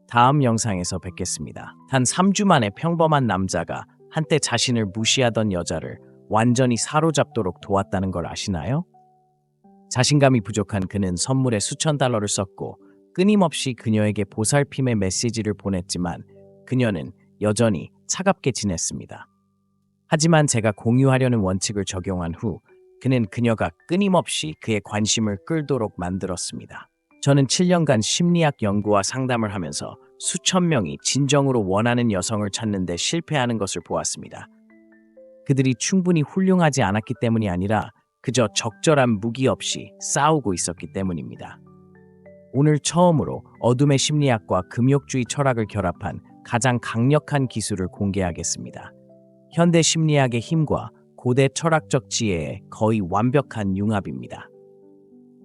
다음 영상에서 뵙겠습니다. 단 3주 만에 평범한 남자가 한때 자신을 무시하던 여자를 완전히 사로잡도록 도왔다는 걸 아시나요? 자신감이 부족한 그는 선물에 수천 달러를 썼고 끊임없이 그녀에게 보살핌의 메시지를 보냈지만 그녀는 여전히 차갑게 지냈습니다. 하지만 제가 공유하려는 원칙을 적용한 후 그는 그녀가 끊임없이 그의 관심을 끌도록 만들었습니다. 저는 7년간 심리학 연구와 상담을 하면서 수천 명이 진정으로 원하는 여성을 찾는 데 실패하는 것을 보았습니다. 그들이 충분히 훌륭하지 않았기 때문이 아니라 그저 적절한 무기 없이 싸우고 있었기 때문입니다. 오늘 처음으로 어둠의 심리학과 금욕주의 철학을 결합한 가장 강력한 기술을 공개하겠습니다. 현대 심리학의 힘과 고대 철학적 지혜의 거의 완벽한 융합입니다.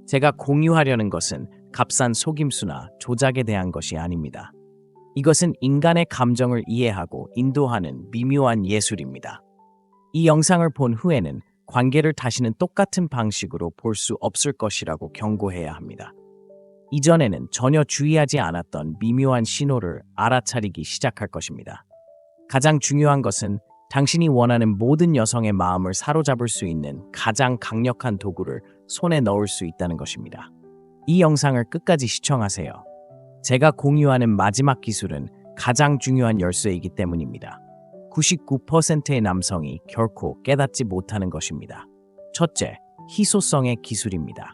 제가 공유하려는 것은 값싼 속임수나 조작에 대한 것이 아닙니다. 이것은 인간의 감정을 이해하고 인도하는 미묘한 예술입니다. 이 영상을 본 후에는 관계를 다시는 똑같은 방식으로 볼 수 없을 것이라고 경고해야 합니다. 이전에는 전혀 주의하지 않았던 미묘한 신호를 알아차리기 시작할 것입니다. 가장 중요한 것은 당신이 원하는 모든 여성의 마음을 사로잡을 수 있는 가장 강력한 도구를 손에 넣을 수 있다는 것입니다. 이 영상을 끝까지 시청하세요. 제가 공유하는 마지막 기술은 가장 중요한 열쇠이기 때문입니다. 99%의 남성이 결코 깨닫지 못하는 것입니다. 첫째, 희소성의 기술입니다.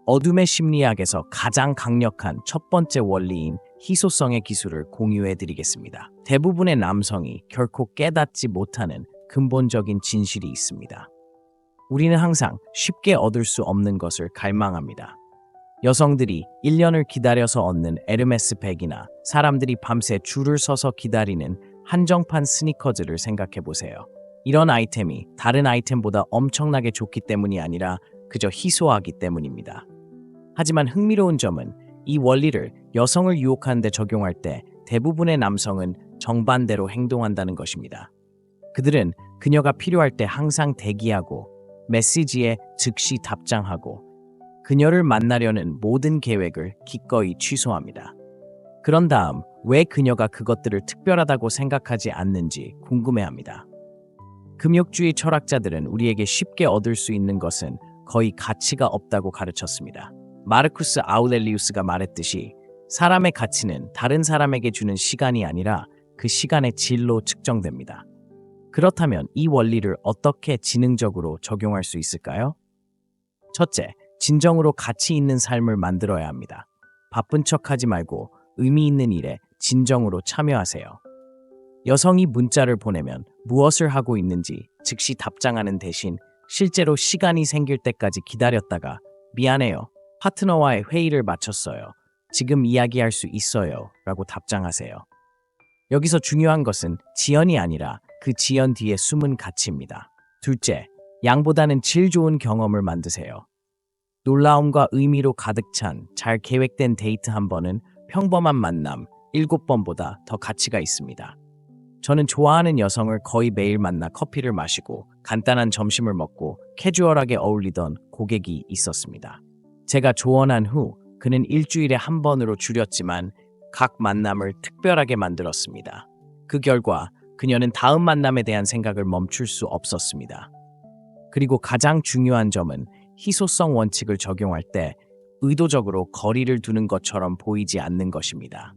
어둠의 심리학에서 가장 강력한 첫 번째 원리인 희소성의 기술을 공유해 드리겠습니다. 대부분의 남성이 결코 깨닫지 못하는 근본적인 진실이 있습니다. 우리는 항상 쉽게 얻을 수 없는 것을 갈망합니다. 여성들이 1년을 기다려서 얻는 에르메스 백이나 사람들이 밤새 줄을 서서 기다리는 한정판 스니커즈를 생각해 보세요. 이런 아이템이 다른 아이템보다 엄청나게 좋기 때문이 아니라 그저 희소하기 때문입니다. 하지만 흥미로운 점은 이 원리를 여성을 유혹하는 데 적용할 때 대부분의 남성은 정반대로 행동한다는 것입니다. 그들은 그녀가 필요할 때 항상 대기하고 메시지에 즉시 답장하고 그녀를 만나려는 모든 계획을 기꺼이 취소합니다. 그런 다음 왜 그녀가 그것들을 특별하다고 생각하지 않는지 궁금해합니다. 금욕주의 철학자들은 우리에게 쉽게 얻을 수 있는 것은 거의 가치가 없다고 가르쳤습니다. 마르쿠스 아우렐리우스가 말했듯이 사람의 가치는 다른 사람에게 주는 시간이 아니라 그 시간의 질로 측정됩니다. 그렇다면 이 원리를 어떻게 지능적으로 적용할 수 있을까요? 첫째, 진정으로 가치 있는 삶을 만들어야 합니다. 바쁜 척하지 말고 의미 있는 일에 진정으로 참여하세요. 여성이 문자를 보내면 무엇을 하고 있는지 즉시 답장하는 대신 실제로 시간이 생길 때까지 기다렸다가 미안해요. 파트너와의 회의를 마쳤어요. 지금 이야기할 수 있어요. 라고 답장하세요. 여기서 중요한 것은 지연이 아니라 그 지연 뒤에 숨은 가치입니다. 둘째, 양보다는 질 좋은 경험을 만드세요. 놀라움과 의미로 가득 찬 잘 계획된 데이트 한 번은 평범한 만남 7번보다 더 가치가 있습니다. 저는 좋아하는 여성을 거의 매일 만나 커피를 마시고 간단한 점심을 먹고 캐주얼하게 어울리던 고객이 있었습니다. 제가 조언한 후 그는 일주일에 한 번으로 줄였지만 각 만남을 특별하게 만들었습니다. 그 결과 그녀는 다음 만남에 대한 생각을 멈출 수 없었습니다. 그리고 가장 중요한 점은 희소성 원칙을 적용할 때 의도적으로 거리를 두는 것처럼 보이지 않는 것입니다.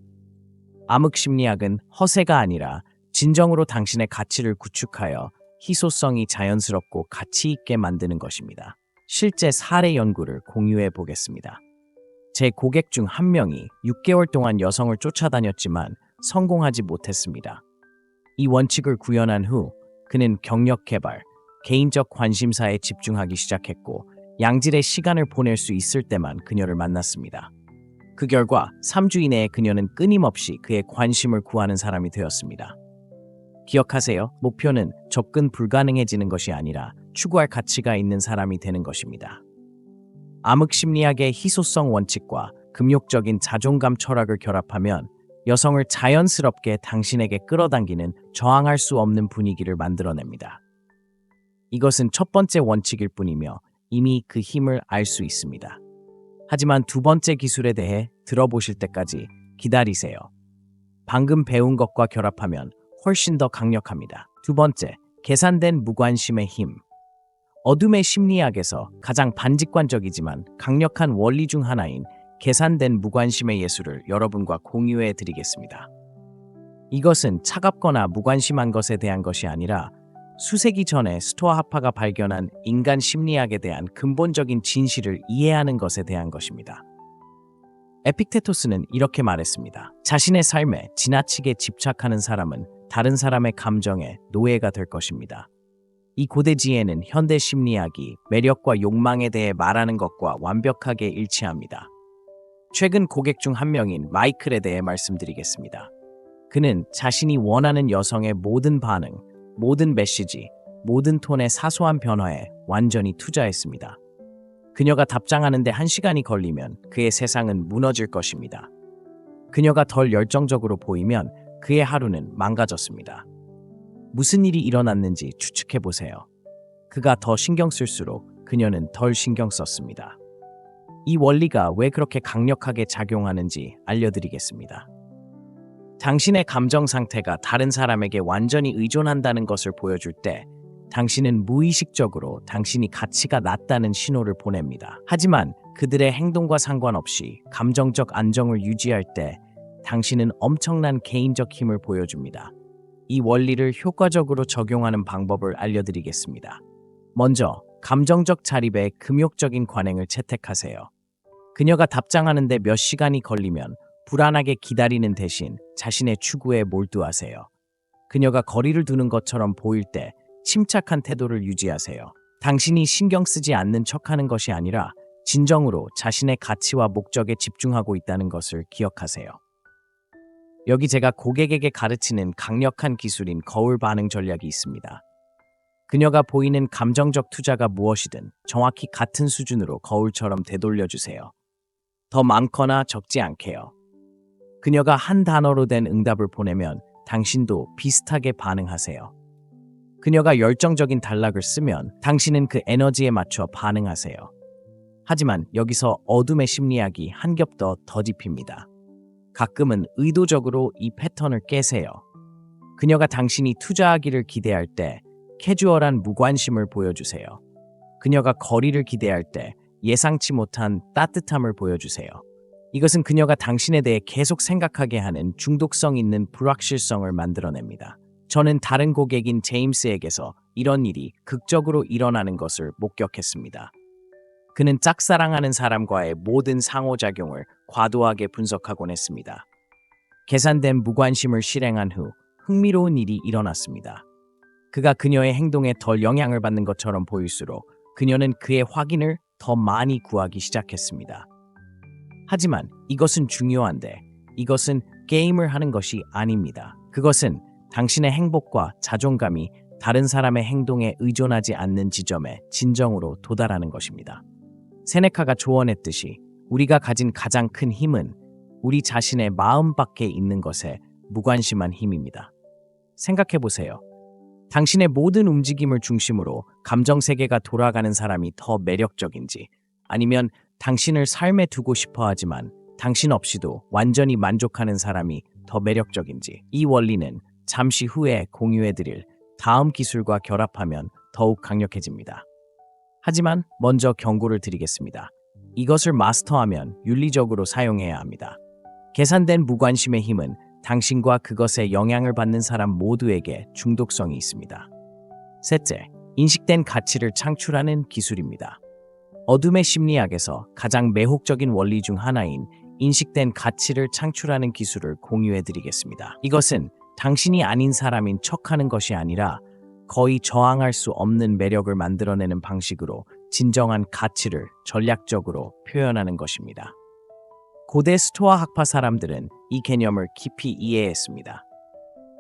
암흑 심리학은 허세가 아니라 진정으로 당신의 가치를 구축하여 희소성이 자연스럽고 가치 있게 만드는 것입니다. 실제 사례 연구를 공유해 보겠습니다. 제 고객 중 한 명이 6개월 동안 여성을 쫓아다녔지만 성공하지 못했습니다. 이 원칙을 구현한 후 그는 경력 개발, 개인적 관심사에 집중하기 시작했고 양질의 시간을 보낼 수 있을 때만 그녀를 만났습니다. 그 결과 3주 이내에 그녀는 끊임없이 그의 관심을 구하는 사람이 되었습니다. 기억하세요. 목표는 접근 불가능해지는 것이 아니라 추구할 가치가 있는 사람이 되는 것입니다. 암흑 심리학의 희소성 원칙과 금욕적인 자존감 철학을 결합하면 여성을 자연스럽게 당신에게 끌어당기는 저항할 수 없는 분위기를 만들어냅니다. 이것은 첫 번째 원칙일 뿐이며 이미 그 힘을 알 수 있습니다. 하지만 두 번째 기술에 대해 들어보실 때까지 기다리세요. 방금 배운 것과 결합하면 훨씬 더 강력합니다. 두 번째, 계산된 무관심의 힘. 어둠의 심리학에서 가장 반직관적이지만 강력한 원리 중 하나인 계산된 무관심의 예술을 여러분과 공유해 드리겠습니다. 이것은 차갑거나 무관심한 것에 대한 것이 아니라 수세기 전에 스토아하파가 발견한 인간 심리학에 대한 근본적인 진실을 이해하는 것에 대한 것입니다. 에픽테토스는 이렇게 말했습니다. 자신의 삶에 지나치게 집착하는 사람은 다른 사람의 감정에 노예가 될 것입니다. 이 고대 지혜는 현대 심리학이 매력과 욕망에 대해 말하는 것과 완벽하게 일치합니다. 최근 고객 중 한 명인 마이클에 대해 말씀드리겠습니다. 그는 자신이 원하는 여성의 모든 반응, 모든 메시지, 모든 톤의 사소한 변화에 완전히 투자했습니다. 그녀가 답장하는데 1시간이 걸리면 그의 세상은 무너질 것입니다. 그녀가 덜 열정적으로 보이면 그의 하루는 망가졌습니다. 무슨 일이 일어났는지 추측해보세요. 그가 더 신경 쓸수록 그녀는 덜 신경 썼습니다. 이 원리가 왜 그렇게 강력하게 작용하는지 알려드리겠습니다. 당신의 감정 상태가 다른 사람에게 완전히 의존한다는 것을 보여줄 때 당신은 무의식적으로 당신이 가치가 낮다는 신호를 보냅니다. 하지만 그들의 행동과 상관없이 감정적 안정을 유지할 때 당신은 엄청난 개인적 힘을 보여줍니다. 이 원리를 효과적으로 적용하는 방법을 알려드리겠습니다. 먼저 감정적 자립에 금욕적인 관행을 채택하세요. 그녀가 답장하는데 몇 시간이 걸리면 불안하게 기다리는 대신 자신의 추구에 몰두하세요. 그녀가 거리를 두는 것처럼 보일 때 침착한 태도를 유지하세요. 당신이 신경 쓰지 않는 척하는 것이 아니라 진정으로 자신의 가치와 목적에 집중하고 있다는 것을 기억하세요. 여기 제가 고객에게 가르치는 강력한 기술인 거울 반응 전략이 있습니다. 그녀가 보이는 감정적 투자가 무엇이든 정확히 같은 수준으로 거울처럼 되돌려주세요. 더 많거나 적지 않게요. 그녀가 한 단어로 된 응답을 보내면 당신도 비슷하게 반응하세요. 그녀가 열정적인 단락을 쓰면 당신은 그 에너지에 맞춰 반응하세요. 하지만 여기서 어둠의 심리학이 한 겹 더 짚힙니다. 가끔은 의도적으로 이 패턴을 깨세요. 그녀가 당신이 투자하기를 기대할 때 캐주얼한 무관심을 보여주세요. 그녀가 거리를 기대할 때 예상치 못한 따뜻함을 보여주세요. 이것은 그녀가 당신에 대해 계속 생각하게 하는 중독성 있는 불확실성을 만들어냅니다. 저는 다른 고객인 제임스에게서 이런 일이 극적으로 일어나는 것을 목격했습니다. 그는 짝사랑하는 사람과의 모든 상호작용을 과도하게 분석하곤 했습니다. 계산된 무관심을 실행한 후 흥미로운 일이 일어났습니다. 그가 그녀의 행동에 덜 영향을 받는 것처럼 보일수록 그녀는 그의 확인을 더 많이 구하기 시작했습니다. 하지만 이것은 중요한데 이것은 게임을 하는 것이 아닙니다. 그것은 당신의 행복과 자존감이 다른 사람의 행동에 의존하지 않는 지점에 진정으로 도달하는 것입니다. 세네카가 조언했듯이 우리가 가진 가장 큰 힘은 우리 자신의 마음 밖에 있는 것에 무관심한 힘입니다. 생각해 보세요. 당신의 모든 움직임을 중심으로 감정 세계가 돌아가는 사람이 더 매력적인지, 아니면 당신을 삶에 두고 싶어 하지만 당신 없이도 완전히 만족하는 사람이 더 매력적인지, 이 원리는 잠시 후에 공유해드릴 다음 기술과 결합하면 더욱 강력해집니다. 하지만 먼저 경고를 드리겠습니다. 이것을 마스터하면 윤리적으로 사용해야 합니다. 계산된 무관심의 힘은 당신과 그것에 영향을 받는 사람 모두에게 중독성이 있습니다. 셋째, 인식된 가치를 창출하는 기술입니다. 어둠의 심리학에서 가장 매혹적인 원리 중 하나인 인식된 가치를 창출하는 기술을 공유해드리겠습니다. 이것은 당신이 아닌 사람인 척하는 것이 아니라 거의 저항할 수 없는 매력을 만들어내는 방식으로 진정한 가치를 전략적으로 표현하는 것입니다. 고대 스토아 학파 사람들은 이 개념을 깊이 이해했습니다.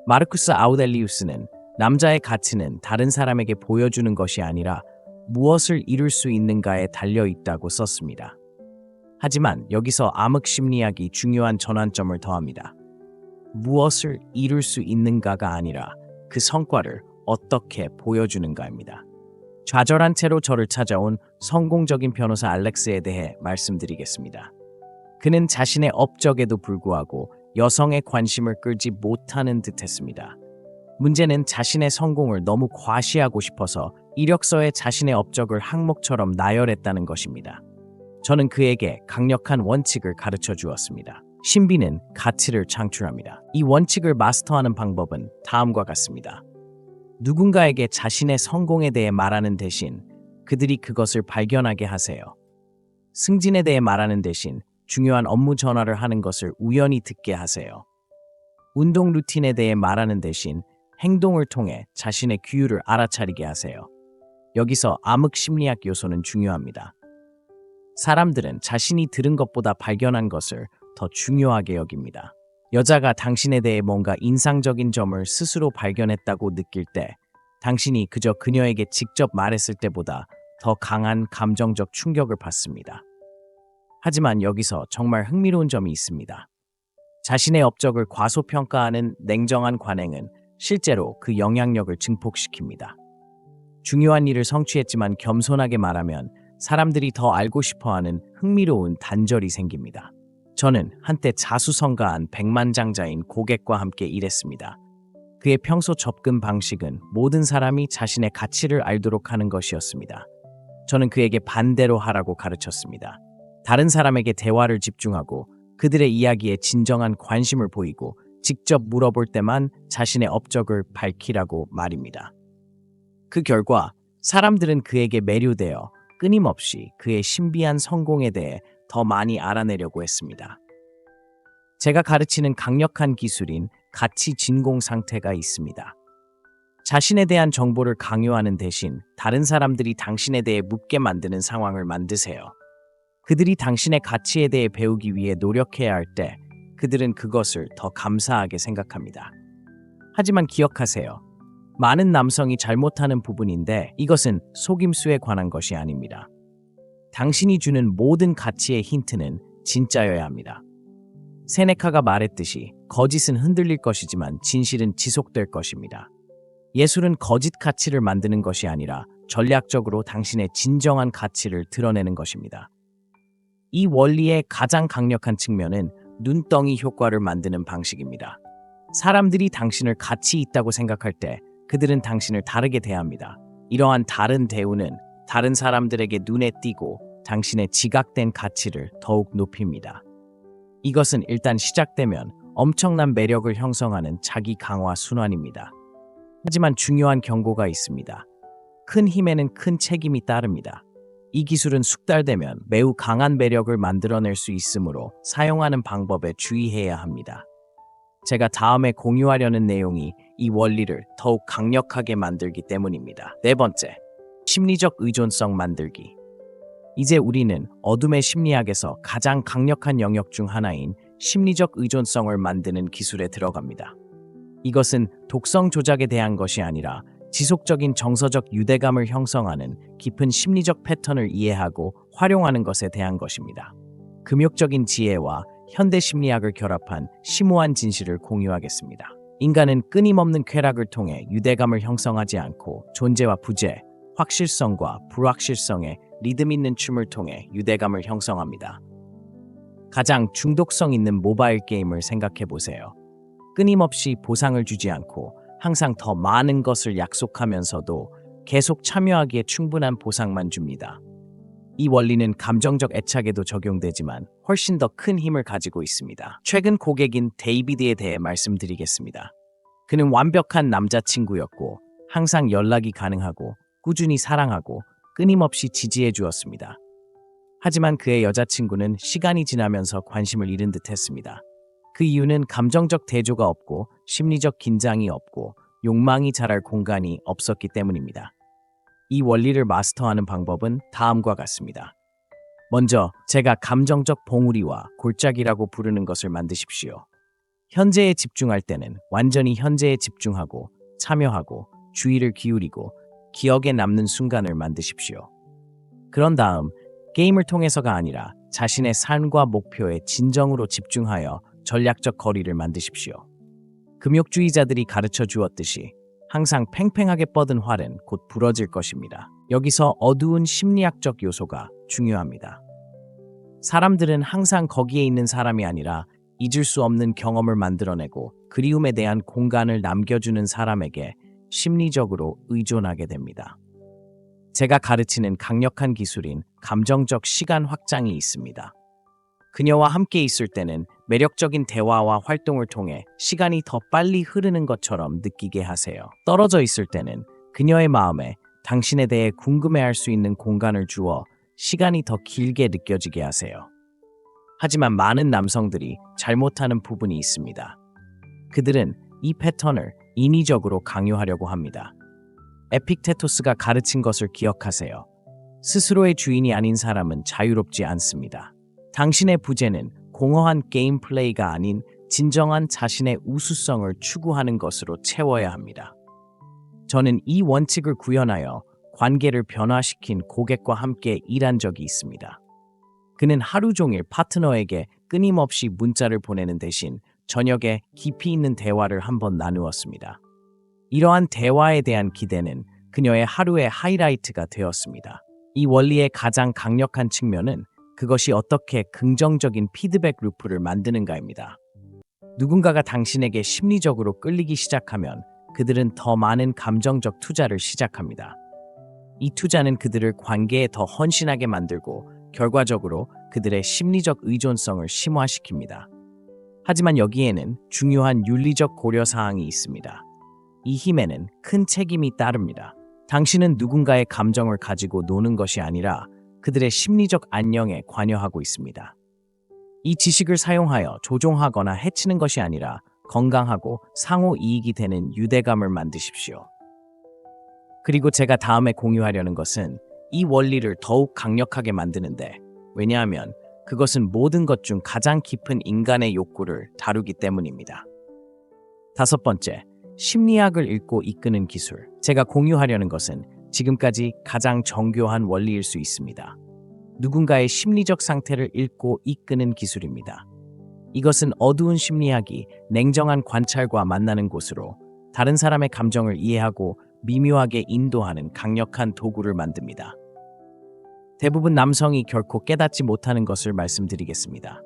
마르쿠스 아우렐리우스는 남자의 가치는 다른 사람에게 보여주는 것이 아니라 무엇을 이룰 수 있는가에 달려 있다고 썼습니다. 하지만 여기서 암흑 심리학이 중요한 전환점을 더합니다. 무엇을 이룰 수 있는가가 아니라 그 성과를 어떻게 보여주는가입니다. 좌절한 채로 저를 찾아온 성공적인 변호사 알렉스에 대해 말씀드리겠습니다. 그는 자신의 업적에도 불구하고 여성의 관심을 끌지 못하는 듯했습니다. 문제는 자신의 성공을 너무 과시하고 싶어서 이력서에 자신의 업적을 항목처럼 나열했다는 것입니다. 저는 그에게 강력한 원칙을 가르쳐 주었습니다. 신비는 가치를 창출합니다. 이 원칙을 마스터하는 방법은 다음과 같습니다. 누군가에게 자신의 성공에 대해 말하는 대신 그들이 그것을 발견하게 하세요. 승진에 대해 말하는 대신 중요한 업무 전화를 하는 것을 우연히 듣게 하세요. 운동 루틴에 대해 말하는 대신 행동을 통해 자신의 규율을 알아차리게 하세요. 여기서 암흑 심리학 요소는 중요합니다. 사람들은 자신이 들은 것보다 발견한 것을 더 중요하게 여깁니다. 여자가 당신에 대해 뭔가 인상적인 점을 스스로 발견했다고 느낄 때 당신이 그저 그녀에게 직접 말했을 때보다 더 강한 감정적 충격을 받습니다. 하지만 여기서 정말 흥미로운 점이 있습니다. 자신의 업적을 과소평가하는 냉정한 관행은 실제로 그 영향력을 증폭시킵니다. 중요한 일을 성취했지만 겸손하게 말하면 사람들이 더 알고 싶어하는 흥미로운 단절이 생깁니다. 저는 한때 자수성가한 백만장자인 고객과 함께 일했습니다. 그의 평소 접근 방식은 모든 사람이 자신의 가치를 알도록 하는 것이었습니다. 저는 그에게 반대로 하라고 가르쳤습니다. 다른 사람에게 대화를 집중하고 그들의 이야기에 진정한 관심을 보이고 직접 물어볼 때만 자신의 업적을 밝히라고 말입니다. 그 결과 사람들은 그에게 매료되어 끊임없이 그의 신비한 성공에 대해 더 많이 알아내려고 했습니다. 제가 가르치는 강력한 기술인 가치 진공 상태가 있습니다. 자신에 대한 정보를 강요하는 대신 다른 사람들이 당신에 대해 묻게 만드는 상황을 만드세요. 그들이 당신의 가치에 대해 배우기 위해 노력해야 할 때 그들은 그것을 더 감사하게 생각합니다. 하지만 기억하세요. 많은 남성이 잘못하는 부분인데 이것은 속임수에 관한 것이 아닙니다. 당신이 주는 모든 가치의 힌트는 진짜여야 합니다. 세네카가 말했듯이 거짓은 흔들릴 것이지만 진실은 지속될 것입니다. 예술은 거짓 가치를 만드는 것이 아니라 전략적으로 당신의 진정한 가치를 드러내는 것입니다. 이 원리의 가장 강력한 측면은 눈덩이 효과를 만드는 방식입니다. 사람들이 당신을 가치 있다고 생각할 때 그들은 당신을 다르게 대합니다. 이러한 다른 대우는 다른 사람들에게 눈에 띄고 당신의 지각된 가치를 더욱 높입니다. 이것은 일단 시작되면 엄청난 매력을 형성하는 자기 강화 순환입니다. 하지만 중요한 경고가 있습니다. 큰 힘에는 큰 책임이 따릅니다. 이 기술은 숙달되면 매우 강한 매력을 만들어낼 수 있으므로 사용하는 방법에 주의해야 합니다. 제가 다음에 공유하려는 내용이 이 원리를 더욱 강력하게 만들기 때문입니다. 네 번째, 심리적 의존성 만들기. 이제 우리는 어둠의 심리학에서 가장 강력한 영역 중 하나인 심리적 의존성을 만드는 기술에 들어갑니다. 이것은 독성 조작에 대한 것이 아니라 지속적인 정서적 유대감을 형성하는 깊은 심리적 패턴을 이해하고 활용하는 것에 대한 것입니다. 금욕적인 지혜와 현대 심리학을 결합한 심오한 진실을 공유하겠습니다. 인간은 끊임없는 쾌락을 통해 유대감을 형성하지 않고 존재와 부재, 확실성과 불확실성의 리듬 있는 춤을 통해 유대감을 형성합니다. 가장 중독성 있는 모바일 게임을 생각해 보세요. 끊임없이 보상을 주지 않고 항상 더 많은 것을 약속하면서도 계속 참여하기에 충분한 보상만 줍니다. 이 원리는 감정적 애착에도 적용되지만 훨씬 더 큰 힘을 가지고 있습니다. 최근 고객인 데이비드에 대해 말씀드리겠습니다. 그는 완벽한 남자친구였고 항상 연락이 가능하고 꾸준히 사랑하고 끊임없이 지지해 주었습니다. 하지만 그의 여자친구는 시간이 지나면서 관심을 잃은 듯 했습니다. 그 이유는 감정적 대조가 없고 심리적 긴장이 없고 욕망이 자랄 공간이 없었기 때문입니다. 이 원리를 마스터하는 방법은 다음과 같습니다. 먼저 제가 감정적 봉우리와 골짜기라고 부르는 것을 만드십시오. 현재에 집중할 때는 완전히 현재에 집중하고 참여하고 주의를 기울이고 기억에 남는 순간을 만드십시오. 그런 다음 게임을 통해서가 아니라 자신의 삶과 목표에 진정으로 집중하여 전략적 거리를 만드십시오. 금욕주의자들이 가르쳐 주었듯이 항상 팽팽하게 뻗은 활은 곧 부러질 것입니다. 여기서 어두운 심리학적 요소가 중요합니다. 사람들은 항상 거기에 있는 사람이 아니라 잊을 수 없는 경험을 만들어내고 그리움에 대한 공간을 남겨주는 사람에게 심리적으로 의존하게 됩니다. 제가 가르치는 강력한 기술인 감정적 시간 확장이 있습니다. 그녀와 함께 있을 때는 매력적인 대화와 활동을 통해 시간이 더 빨리 흐르는 것처럼 느끼게 하세요. 떨어져 있을 때는 그녀의 마음에 당신에 대해 궁금해할 수 있는 공간을 주어 시간이 더 길게 느껴지게 하세요. 하지만 많은 남성들이 잘못하는 부분이 있습니다. 그들은 이 패턴을 인위적으로 강요하려고 합니다. 에픽테토스가 가르친 것을 기억하세요. 스스로의 주인이 아닌 사람은 자유롭지 않습니다. 당신의 부재는 공허한 게임 플레이가 아닌 진정한 자신의 우수성을 추구하는 것으로 채워야 합니다. 저는 이 원칙을 구현하여 관계를 변화시킨 고객과 함께 일한 적이 있습니다. 그는 하루 종일 파트너에게 끊임없이 문자를 보내는 대신 저녁에 깊이 있는 대화를 한번 나누었습니다. 이러한 대화에 대한 기대는 그녀의 하루의 하이라이트가 되었습니다. 이 원리의 가장 강력한 측면은 그것이 어떻게 긍정적인 피드백 루프를 만드는가입니다. 누군가가 당신에게 심리적으로 끌리기 시작하면 그들은 더 많은 감정적 투자를 시작합니다. 이 투자는 그들을 관계에 더 헌신하게 만들고 결과적으로 그들의 심리적 의존성을 심화시킵니다. 하지만 여기에는 중요한 윤리적 고려사항이 있습니다. 이 힘에는 큰 책임이 따릅니다. 당신은 누군가의 감정을 가지고 노는 것이 아니라 그들의 심리적 안녕에 관여하고 있습니다. 이 지식을 사용하여 조종하거나 해치는 것이 아니라 건강하고 상호 이익이 되는 유대감을 만드십시오. 그리고 제가 다음에 공유하려는 것은 이 원리를 더욱 강력하게 만드는데, 왜냐하면 그것은 모든 것 중 가장 깊은 인간의 욕구를 다루기 때문입니다. 다섯 번째, 심리학을 읽고 이끄는 기술. 제가 공유하려는 것은 지금까지 가장 정교한 원리일 수 있습니다. 누군가의 심리적 상태를 읽고 이끄는 기술입니다. 이것은 어두운 심리학이 냉정한 관찰과 만나는 곳으로 다른 사람의 감정을 이해하고 미묘하게 인도하는 강력한 도구를 만듭니다. 대부분 남성이 결코 깨닫지 못하는 것을 말씀드리겠습니다.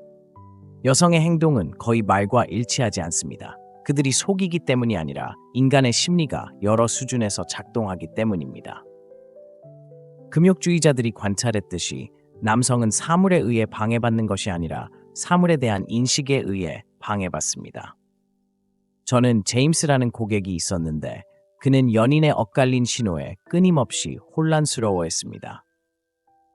여성의 행동은 거의 말과 일치하지 않습니다. 그들이 속이기 때문이 아니라 인간의 심리가 여러 수준에서 작동하기 때문입니다. 금욕주의자들이 관찰했듯이 남성은 사물에 의해 방해받는 것이 아니라 사물에 대한 인식에 의해 방해받습니다. 저는 제임스라는 고객이 있었는데 그는 연인의 엇갈린 신호에 끊임없이 혼란스러워했습니다.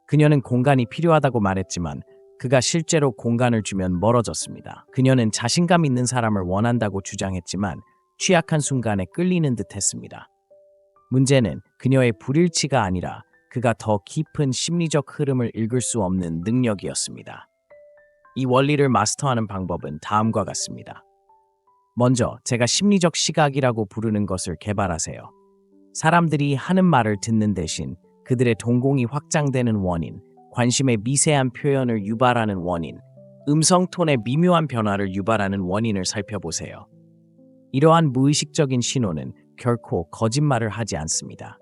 그녀는 공간이 필요하다고 말했지만 그가 실제로 공간을 주면 멀어졌습니다. 그녀는 자신감 있는 사람을 원한다고 주장했지만 취약한 순간에 끌리는 듯 했습니다. 문제는 그녀의 불일치가 아니라 그가 더 깊은 심리적 흐름을 읽을 수 없는 능력이었습니다. 이 원리를 마스터하는 방법은 다음과 같습니다. 먼저 제가 심리적 시각이라고 부르는 것을 개발하세요. 사람들이 하는 말을 듣는 대신 그들의 동공이 확장되는 원인, 관심의 미세한 표현을 유발하는 원인, 음성 톤의 미묘한 변화를 유발하는 원인을 살펴보세요. 이러한 무의식적인 신호는 결코 거짓말을 하지 않습니다.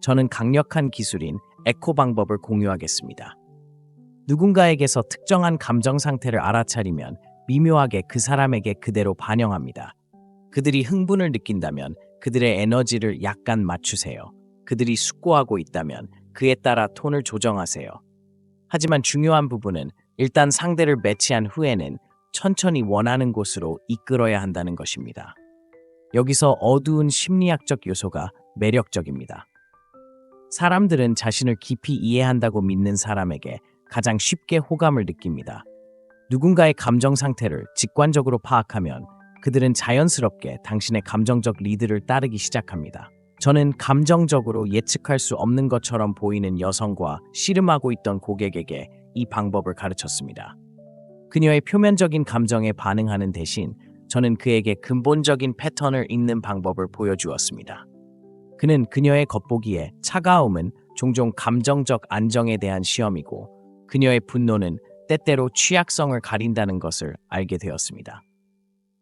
저는 강력한 기술인 에코 방법을 공유하겠습니다. 누군가에게서 특정한 감정 상태를 알아차리면 미묘하게 그 사람에게 그대로 반영합니다. 그들이 흥분을 느낀다면 그들의 에너지를 약간 맞추세요. 그들이 숙고하고 있다면 그에 따라 톤을 조정하세요. 하지만 중요한 부분은 일단 상대를 매치한 후에는 천천히 원하는 곳으로 이끌어야 한다는 것입니다. 여기서 어두운 심리학적 요소가 매력적입니다. 사람들은 자신을 깊이 이해한다고 믿는 사람에게 가장 쉽게 호감을 느낍니다. 누군가의 감정 상태를 직관적으로 파악하면 그들은 자연스럽게 당신의 감정적 리드를 따르기 시작합니다. 저는 감정적으로 예측할 수 없는 것처럼 보이는 여성과 씨름하고 있던 고객에게 이 방법을 가르쳤습니다. 그녀의 표면적인 감정에 반응하는 대신 저는 그에게 근본적인 패턴을 읽는 방법을 보여주었습니다. 그는 그녀의 겉보기에 차가움은 종종 감정적 안정에 대한 시험이고 그녀의 분노는 때때로 취약성을 가린다는 것을 알게 되었습니다.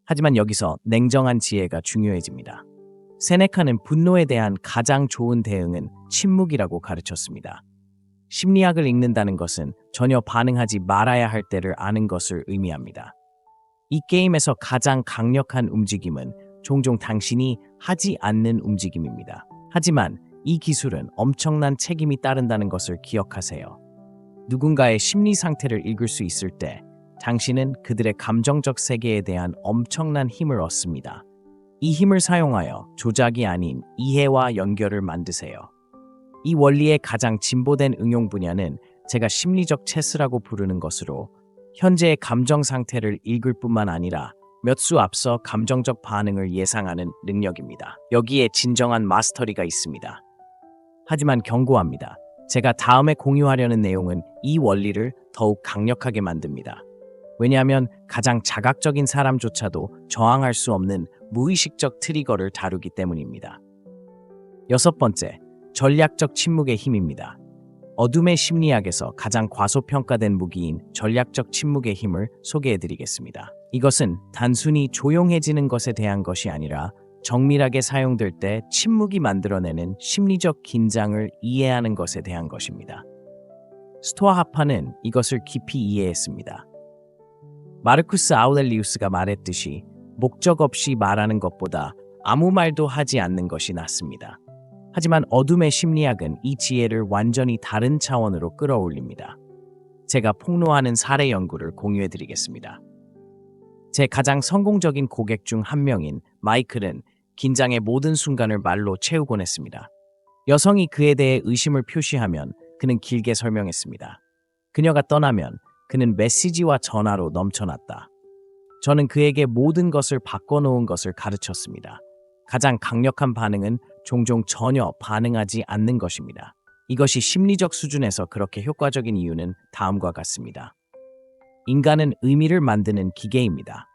하지만 여기서 냉정한 지혜가 중요해집니다. 세네카는 분노에 대한 가장 좋은 대응은 침묵이라고 가르쳤습니다. 심리학을 읽는다는 것은 전혀 반응하지 말아야 할 때를 아는 것을 의미합니다. 이 게임에서 가장 강력한 움직임은 종종 당신이 하지 않는 움직임입니다. 하지만 이 기술은 엄청난 책임이 따른다는 것을 기억하세요. 누군가의 심리 상태를 읽을 수 있을 때 당신은 그들의 감정적 세계에 대한 엄청난 힘을 얻습니다. 이 힘을 사용하여 조작이 아닌 이해와 연결을 만드세요. 이 원리의 가장 진보된 응용 분야는 제가 심리적 체스라고 부르는 것으로 현재의 감정 상태를 읽을 뿐만 아니라 몇 수 앞서 감정적 반응을 예상하는 능력입니다. 여기에 진정한 마스터리가 있습니다. 하지만 경고합니다. 제가 다음에 공유하려는 내용은 이 원리를 더욱 강력하게 만듭니다. 왜냐하면 가장 자각적인 사람조차도 저항할 수 없는 무의식적 트리거를 다루기 때문입니다. 6번째, 전략적 침묵의 힘입니다. 어둠의 심리학에서 가장 과소평가된 무기인 전략적 침묵의 힘을 소개해드리겠습니다. 이것은 단순히 조용해지는 것에 대한 것이 아니라 정밀하게 사용될 때 침묵이 만들어내는 심리적 긴장을 이해하는 것에 대한 것입니다. 스토아 학파는 이것을 깊이 이해했습니다. 마르쿠스 아우렐리우스가 말했듯이 목적 없이 말하는 것보다 아무 말도 하지 않는 것이 낫습니다. 하지만 어둠의 심리학은 이 지혜를 완전히 다른 차원으로 끌어올립니다. 제가 폭로하는 사례 연구를 공유해드리겠습니다. 제 가장 성공적인 고객 중 한 명인 마이클은 긴장의 모든 순간을 말로 채우곤 했습니다. 여성이 그에 대해 의심을 표시하면 그는 길게 설명했습니다. 그녀가 떠나면 그는 메시지와 전화로 넘쳐났다. 저는 그에게 모든 것을 바꿔놓은 것을 가르쳤습니다. 가장 강력한 반응은 종종 전혀 반응하지 않는 것입니다. 이것이 심리적 수준에서 그렇게 효과적인 이유는 다음과 같습니다. 인간은 의미를 만드는 기계입니다.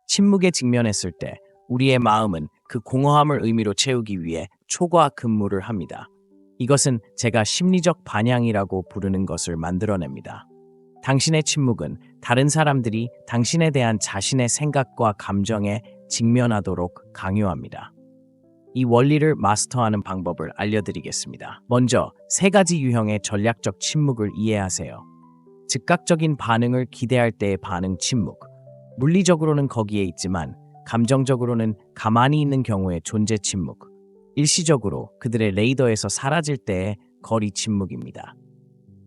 침묵에 직면했을 때 우리의 마음은 그 공허함을 의미로 채우기 위해 초과 근무를 합니다. 이것은 제가 심리적 반향이라고 부르는 것을 만들어냅니다. 당신의 침묵은 다른 사람들이 당신에 대한 자신의 생각과 감정에 직면하도록 강요합니다. 이 원리를 마스터하는 방법을 알려드리겠습니다. 먼저 3가지 유형의 전략적 침묵을 이해하세요. 즉각적인 반응을 기대할 때의 반응 침묵. 물리적으로는 거기에 있지만 감정적으로는 가만히 있는 경우의 존재 침묵. 일시적으로 그들의 레이더에서 사라질 때의 거리 침묵입니다.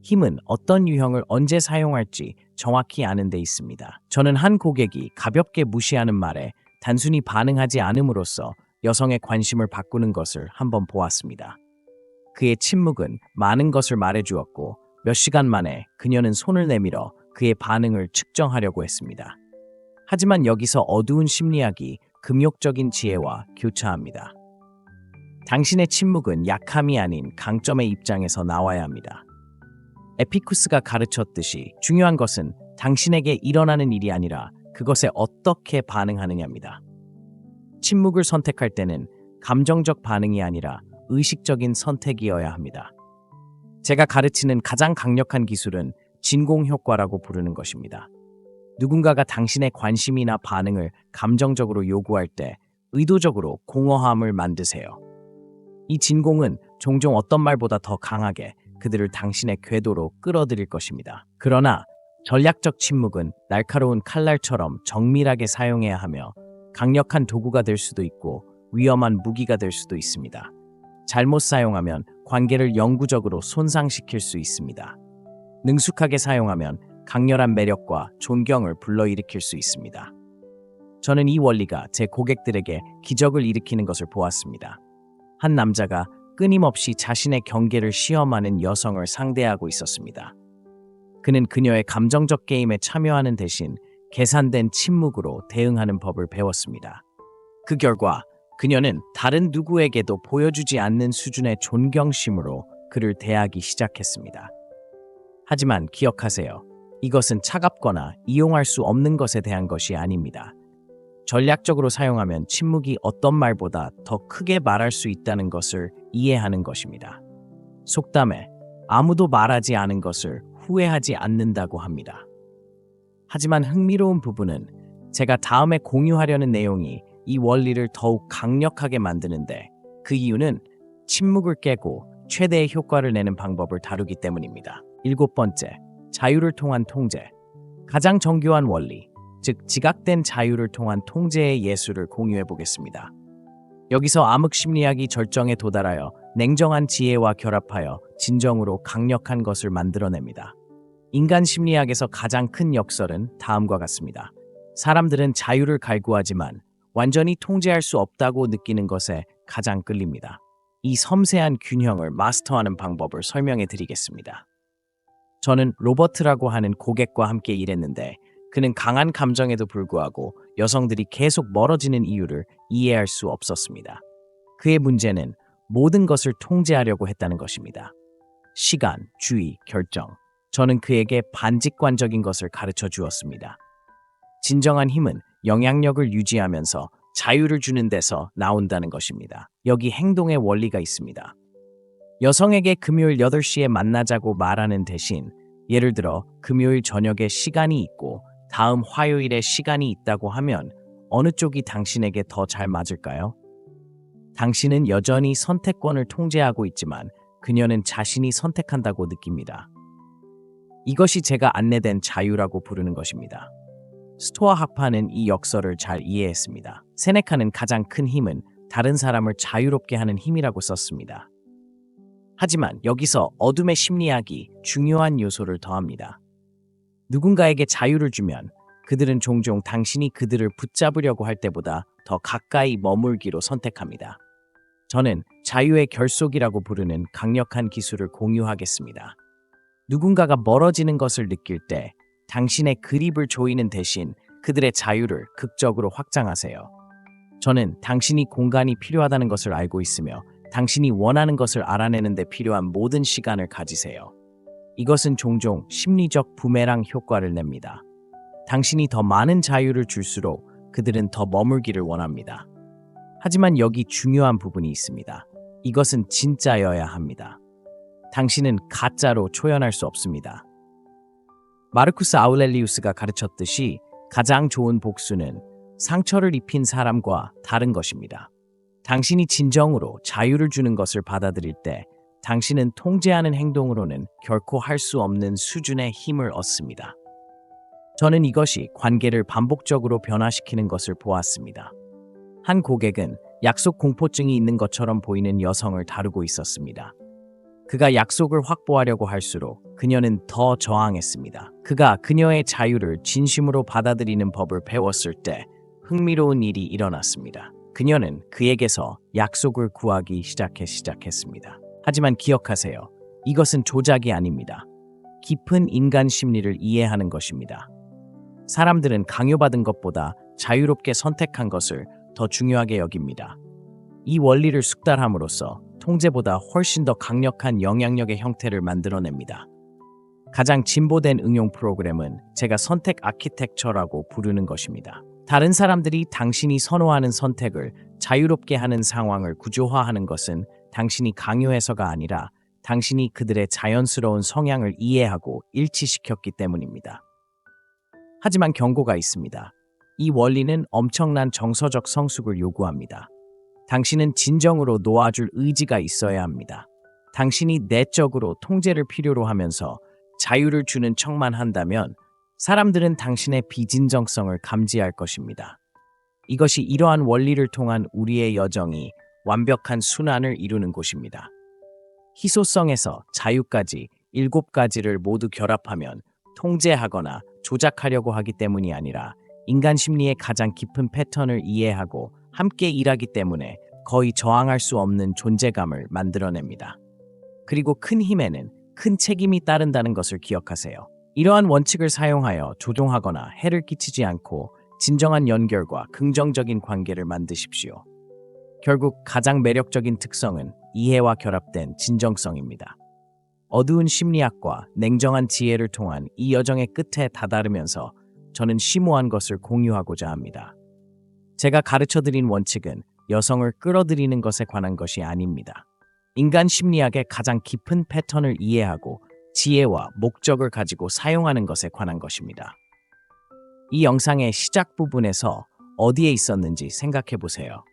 힘은 어떤 유형을 언제 사용할지 정확히 아는 데 있습니다. 저는 한 고객이 가볍게 무시하는 말에 단순히 반응하지 않음으로써 여성의 관심을 바꾸는 것을 한번 보았습니다. 그의 침묵은 많은 것을 말해주었고 몇 시간 만에 그녀는 손을 내밀어 그의 반응을 측정하려고 했습니다. 하지만 여기서 어두운 심리학이 금욕적인 지혜와 교차합니다. 당신의 침묵은 약함이 아닌 강점의 입장에서 나와야 합니다. 에피쿠스가 가르쳤듯이 중요한 것은 당신에게 일어나는 일이 아니라 그것에 어떻게 반응하느냐입니다. 침묵을 선택할 때는 감정적 반응이 아니라 의식적인 선택이어야 합니다. 제가 가르치는 가장 강력한 기술은 진공 효과라고 부르는 것입니다. 누군가가 당신의 관심이나 반응을 감정적으로 요구할 때 의도적으로 공허함을 만드세요. 이 진공은 종종 어떤 말보다 더 강하게 그들을 당신의 궤도로 끌어들일 것입니다. 그러나 전략적 침묵은 날카로운 칼날처럼 정밀하게 사용해야 하며 강력한 도구가 될 수도 있고 위험한 무기가 될 수도 있습니다. 잘못 사용하면 관계를 영구적으로 손상시킬 수 있습니다. 능숙하게 사용하면 강렬한 매력과 존경을 불러일으킬 수 있습니다. 저는 이 원리가 제 고객들에게 기적을 일으키는 것을 보았습니다. 한 남자가 끊임없이 자신의 경계를 시험하는 여성을 상대하고 있었습니다. 그는 그녀의 감정적 게임에 참여하는 대신 계산된 침묵으로 대응하는 법을 배웠습니다. 그 결과 그녀는 다른 누구에게도 보여주지 않는 수준의 존경심으로 그를 대하기 시작했습니다. 하지만 기억하세요. 이것은 차갑거나 이용할 수 없는 것에 대한 것이 아닙니다. 전략적으로 사용하면 침묵이 어떤 말보다 더 크게 말할 수 있다는 것을 이해하는 것입니다. 속담에 아무도 말하지 않은 것을 후회하지 않는다고 합니다. 하지만 흥미로운 부분은 제가 다음에 공유하려는 내용이 이 원리를 더욱 강력하게 만드는데 그 이유는 침묵을 깨고 최대의 효과를 내는 방법을 다루기 때문입니다. 7번째, 자유를 통한 통제. 가장 정교한 원리, 즉 지각된 자유를 통한 통제의 예술을 공유해 보겠습니다. 여기서 암흑 심리학이 절정에 도달하여 냉정한 지혜와 결합하여 진정으로 강력한 것을 만들어냅니다. 인간 심리학에서 가장 큰 역설은 다음과 같습니다. 사람들은 자유를 갈구하지만 완전히 통제할 수 없다고 느끼는 것에 가장 끌립니다. 이 섬세한 균형을 마스터하는 방법을 설명해 드리겠습니다. 저는 로버트라고 하는 고객과 함께 일했는데 그는 강한 감정에도 불구하고 여성들이 계속 멀어지는 이유를 이해할 수 없었습니다. 그의 문제는 모든 것을 통제하려고 했다는 것입니다. 시간, 주의, 결정. 저는 그에게 반직관적인 것을 가르쳐 주었습니다. 진정한 힘은 영향력을 유지하면서 자유를 주는 데서 나온다는 것입니다. 여기 행동의 원리가 있습니다. 여성에게 금요일 8시에 만나자고 말하는 대신 예를 들어 금요일 저녁에 시간이 있고 다음 화요일에 시간이 있다고 하면 어느 쪽이 당신에게 더 잘 맞을까요? 당신은 여전히 선택권을 통제하고 있지만 그녀는 자신이 선택한다고 느낍니다. 이것이 제가 안내된 자유라고 부르는 것입니다. 스토아 학파는 이 역설을 잘 이해했습니다. 세네카는 가장 큰 힘은 다른 사람을 자유롭게 하는 힘이라고 썼습니다. 하지만 여기서 어둠의 심리학이 중요한 요소를 더합니다. 누군가에게 자유를 주면 그들은 종종 당신이 그들을 붙잡으려고 할 때보다 더 가까이 머물기로 선택합니다. 저는 자유의 결속이라고 부르는 강력한 기술을 공유하겠습니다. 누군가가 멀어지는 것을 느낄 때 당신의 그립을 조이는 대신 그들의 자유를 극적으로 확장하세요. 저는 당신이 공간이 필요하다는 것을 알고 있으며 당신이 원하는 것을 알아내는 데 필요한 모든 시간을 가지세요. 이것은 종종 심리적 부메랑 효과를 냅니다. 당신이 더 많은 자유를 줄수록 그들은 더 머물기를 원합니다. 하지만 여기 중요한 부분이 있습니다. 이것은 진짜여야 합니다. 당신은 가짜로 초연할 수 없습니다. 마르쿠스 아우렐리우스가 가르쳤듯이 가장 좋은 복수는 상처를 입힌 사람과 다른 것입니다. 당신이 진정으로 자유를 주는 것을 받아들일 때 당신은 통제하는 행동으로는 결코 할 수 없는 수준의 힘을 얻습니다. 저는 이것이 관계를 반복적으로 변화시키는 것을 보았습니다. 한 고객은 약속 공포증이 있는 것처럼 보이는 여성을 다루고 있었습니다. 그가 약속을 확보하려고 할수록 그녀는 더 저항했습니다. 그가 그녀의 자유를 진심으로 받아들이는 법을 배웠을 때 흥미로운 일이 일어났습니다. 그녀는 그에게서 약속을 구하기 시작했습니다. 하지만 기억하세요. 이것은 조작이 아닙니다. 깊은 인간 심리를 이해하는 것입니다. 사람들은 강요받은 것보다 자유롭게 선택한 것을 더 중요하게 여깁니다. 이 원리를 숙달함으로써 통제보다 훨씬 더 강력한 영향력의 형태를 만들어냅니다. 가장 진보된 응용 프로그램은 제가 선택 아키텍처라고 부르는 것입니다. 다른 사람들이 당신이 선호하는 선택을 자유롭게 하는 상황을 구조화하는 것은 당신이 강요해서가 아니라 당신이 그들의 자연스러운 성향을 이해하고 일치시켰기 때문입니다. 하지만 경고가 있습니다. 이 원리는 엄청난 정서적 성숙을 요구합니다. 당신은 진정으로 놓아줄 의지가 있어야 합니다. 당신이 내적으로 통제를 필요로 하면서 자유를 주는 척만 한다면 사람들은 당신의 비진정성을 감지할 것입니다. 이것이 이러한 원리를 통한 우리의 여정이 완벽한 순환을 이루는 곳입니다. 희소성에서 자유까지 7가지를 모두 결합하면 통제하거나 조작하려고 하기 때문이 아니라 인간 심리의 가장 깊은 패턴을 이해하고 함께 일하기 때문에 거의 저항할 수 없는 존재감을 만들어냅니다. 그리고 큰 힘에는 큰 책임이 따른다는 것을 기억하세요. 이러한 원칙을 사용하여 조종하거나 해를 끼치지 않고 진정한 연결과 긍정적인 관계를 만드십시오. 결국 가장 매력적인 특성은 이해와 결합된 진정성입니다. 어두운 심리학과 냉정한 지혜를 통한 이 여정의 끝에 다다르면서 저는 심오한 것을 공유하고자 합니다. 제가 가르쳐드린 원칙은 여성을 끌어들이는 것에 관한 것이 아닙니다. 인간 심리학의 가장 깊은 패턴을 이해하고 지혜와 목적을 가지고 사용하는 것에 관한 것입니다. 이 영상의 시작 부분에서 어디에 있었는지 생각해 보세요.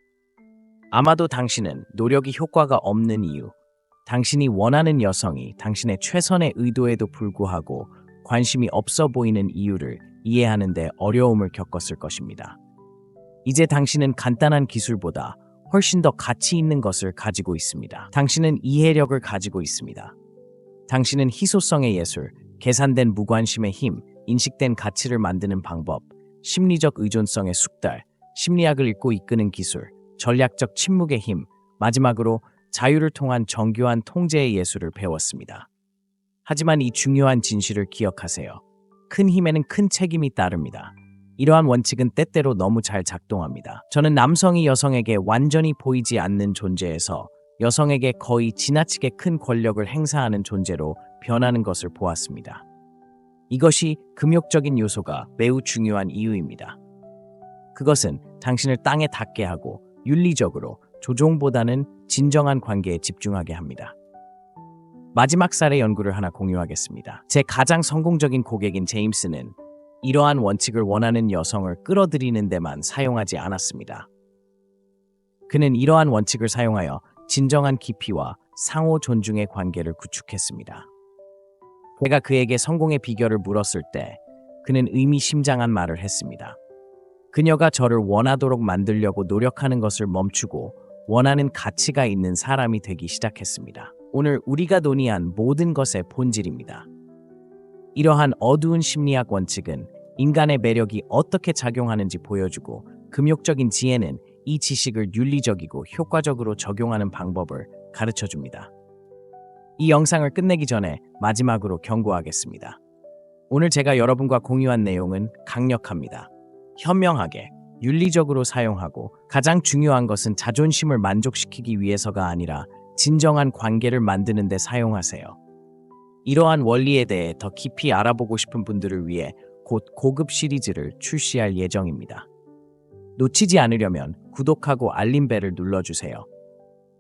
아마도 당신은 노력이 효과가 없는 이유, 당신이 원하는 여성이 당신의 최선의 의도에도 불구하고 관심이 없어 보이는 이유를 이해하는 데 어려움을 겪었을 것입니다. 이제 당신은 간단한 기술보다 훨씬 더 가치 있는 것을 가지고 있습니다. 당신은 이해력을 가지고 있습니다. 당신은 희소성의 예술, 계산된 무관심의 힘, 인식된 가치를 만드는 방법, 심리적 의존성의 숙달, 심리학을 읽고 이끄는 기술, 전략적 침묵의 힘, 마지막으로 자유를 통한 정교한 통제의 예술을 배웠습니다. 하지만 이 중요한 진실을 기억하세요. 큰 힘에는 큰 책임이 따릅니다. 이러한 원칙은 때때로 너무 잘 작동합니다. 저는 남성이 여성에게 완전히 보이지 않는 존재에서 여성에게 거의 지나치게 큰 권력을 행사하는 존재로 변하는 것을 보았습니다. 이것이 금욕적인 요소가 매우 중요한 이유입니다. 그것은 당신을 땅에 닿게 하고 윤리적으로 조종보다는 진정한 관계에 집중하게 합니다. 마지막 사례 연구를 하나 공유하겠습니다. 제 가장 성공적인 고객인 제임스는 이러한 원칙을 원하는 여성을 끌어들이는 데만 사용하지 않았습니다. 그는 이러한 원칙을 사용하여 진정한 깊이와 상호 존중의 관계를 구축했습니다. 제가 그에게 성공의 비결을 물었을 때 그는 의미심장한 말을 했습니다. 그녀가 저를 원하도록 만들려고 노력하는 것을 멈추고 원하는 가치가 있는 사람이 되기 시작했습니다. 오늘 우리가 논의한 모든 것의 본질입니다. 이러한 어두운 심리학 원칙은 인간의 매력이 어떻게 작용하는지 보여주고 금욕적인 지혜는 이 지식을 윤리적이고 효과적으로 적용하는 방법을 가르쳐줍니다. 이 영상을 끝내기 전에 마지막으로 경고하겠습니다. 오늘 제가 여러분과 공유한 내용은 강력합니다. 현명하게, 윤리적으로 사용하고 가장 중요한 것은 자존심을 만족시키기 위해서가 아니라 진정한 관계를 만드는 데 사용하세요. 이러한 원리에 대해 더 깊이 알아보고 싶은 분들을 위해 곧 고급 시리즈를 출시할 예정입니다. 놓치지 않으려면 구독하고 알림벨을 눌러주세요.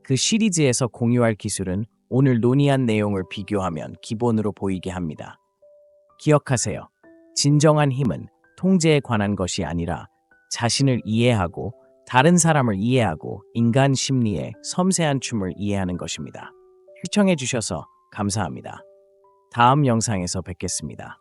그 시리즈에서 공유할 기술은 오늘 논의한 내용을 비교하면 기본으로 보이게 합니다. 기억하세요. 진정한 힘은 통제에 관한 것이 아니라 자신을 이해하고 다른 사람을 이해하고 인간 심리의 섬세한 춤을 이해하는 것입니다. 시청해 주셔서 감사합니다. 다음 영상에서 뵙겠습니다.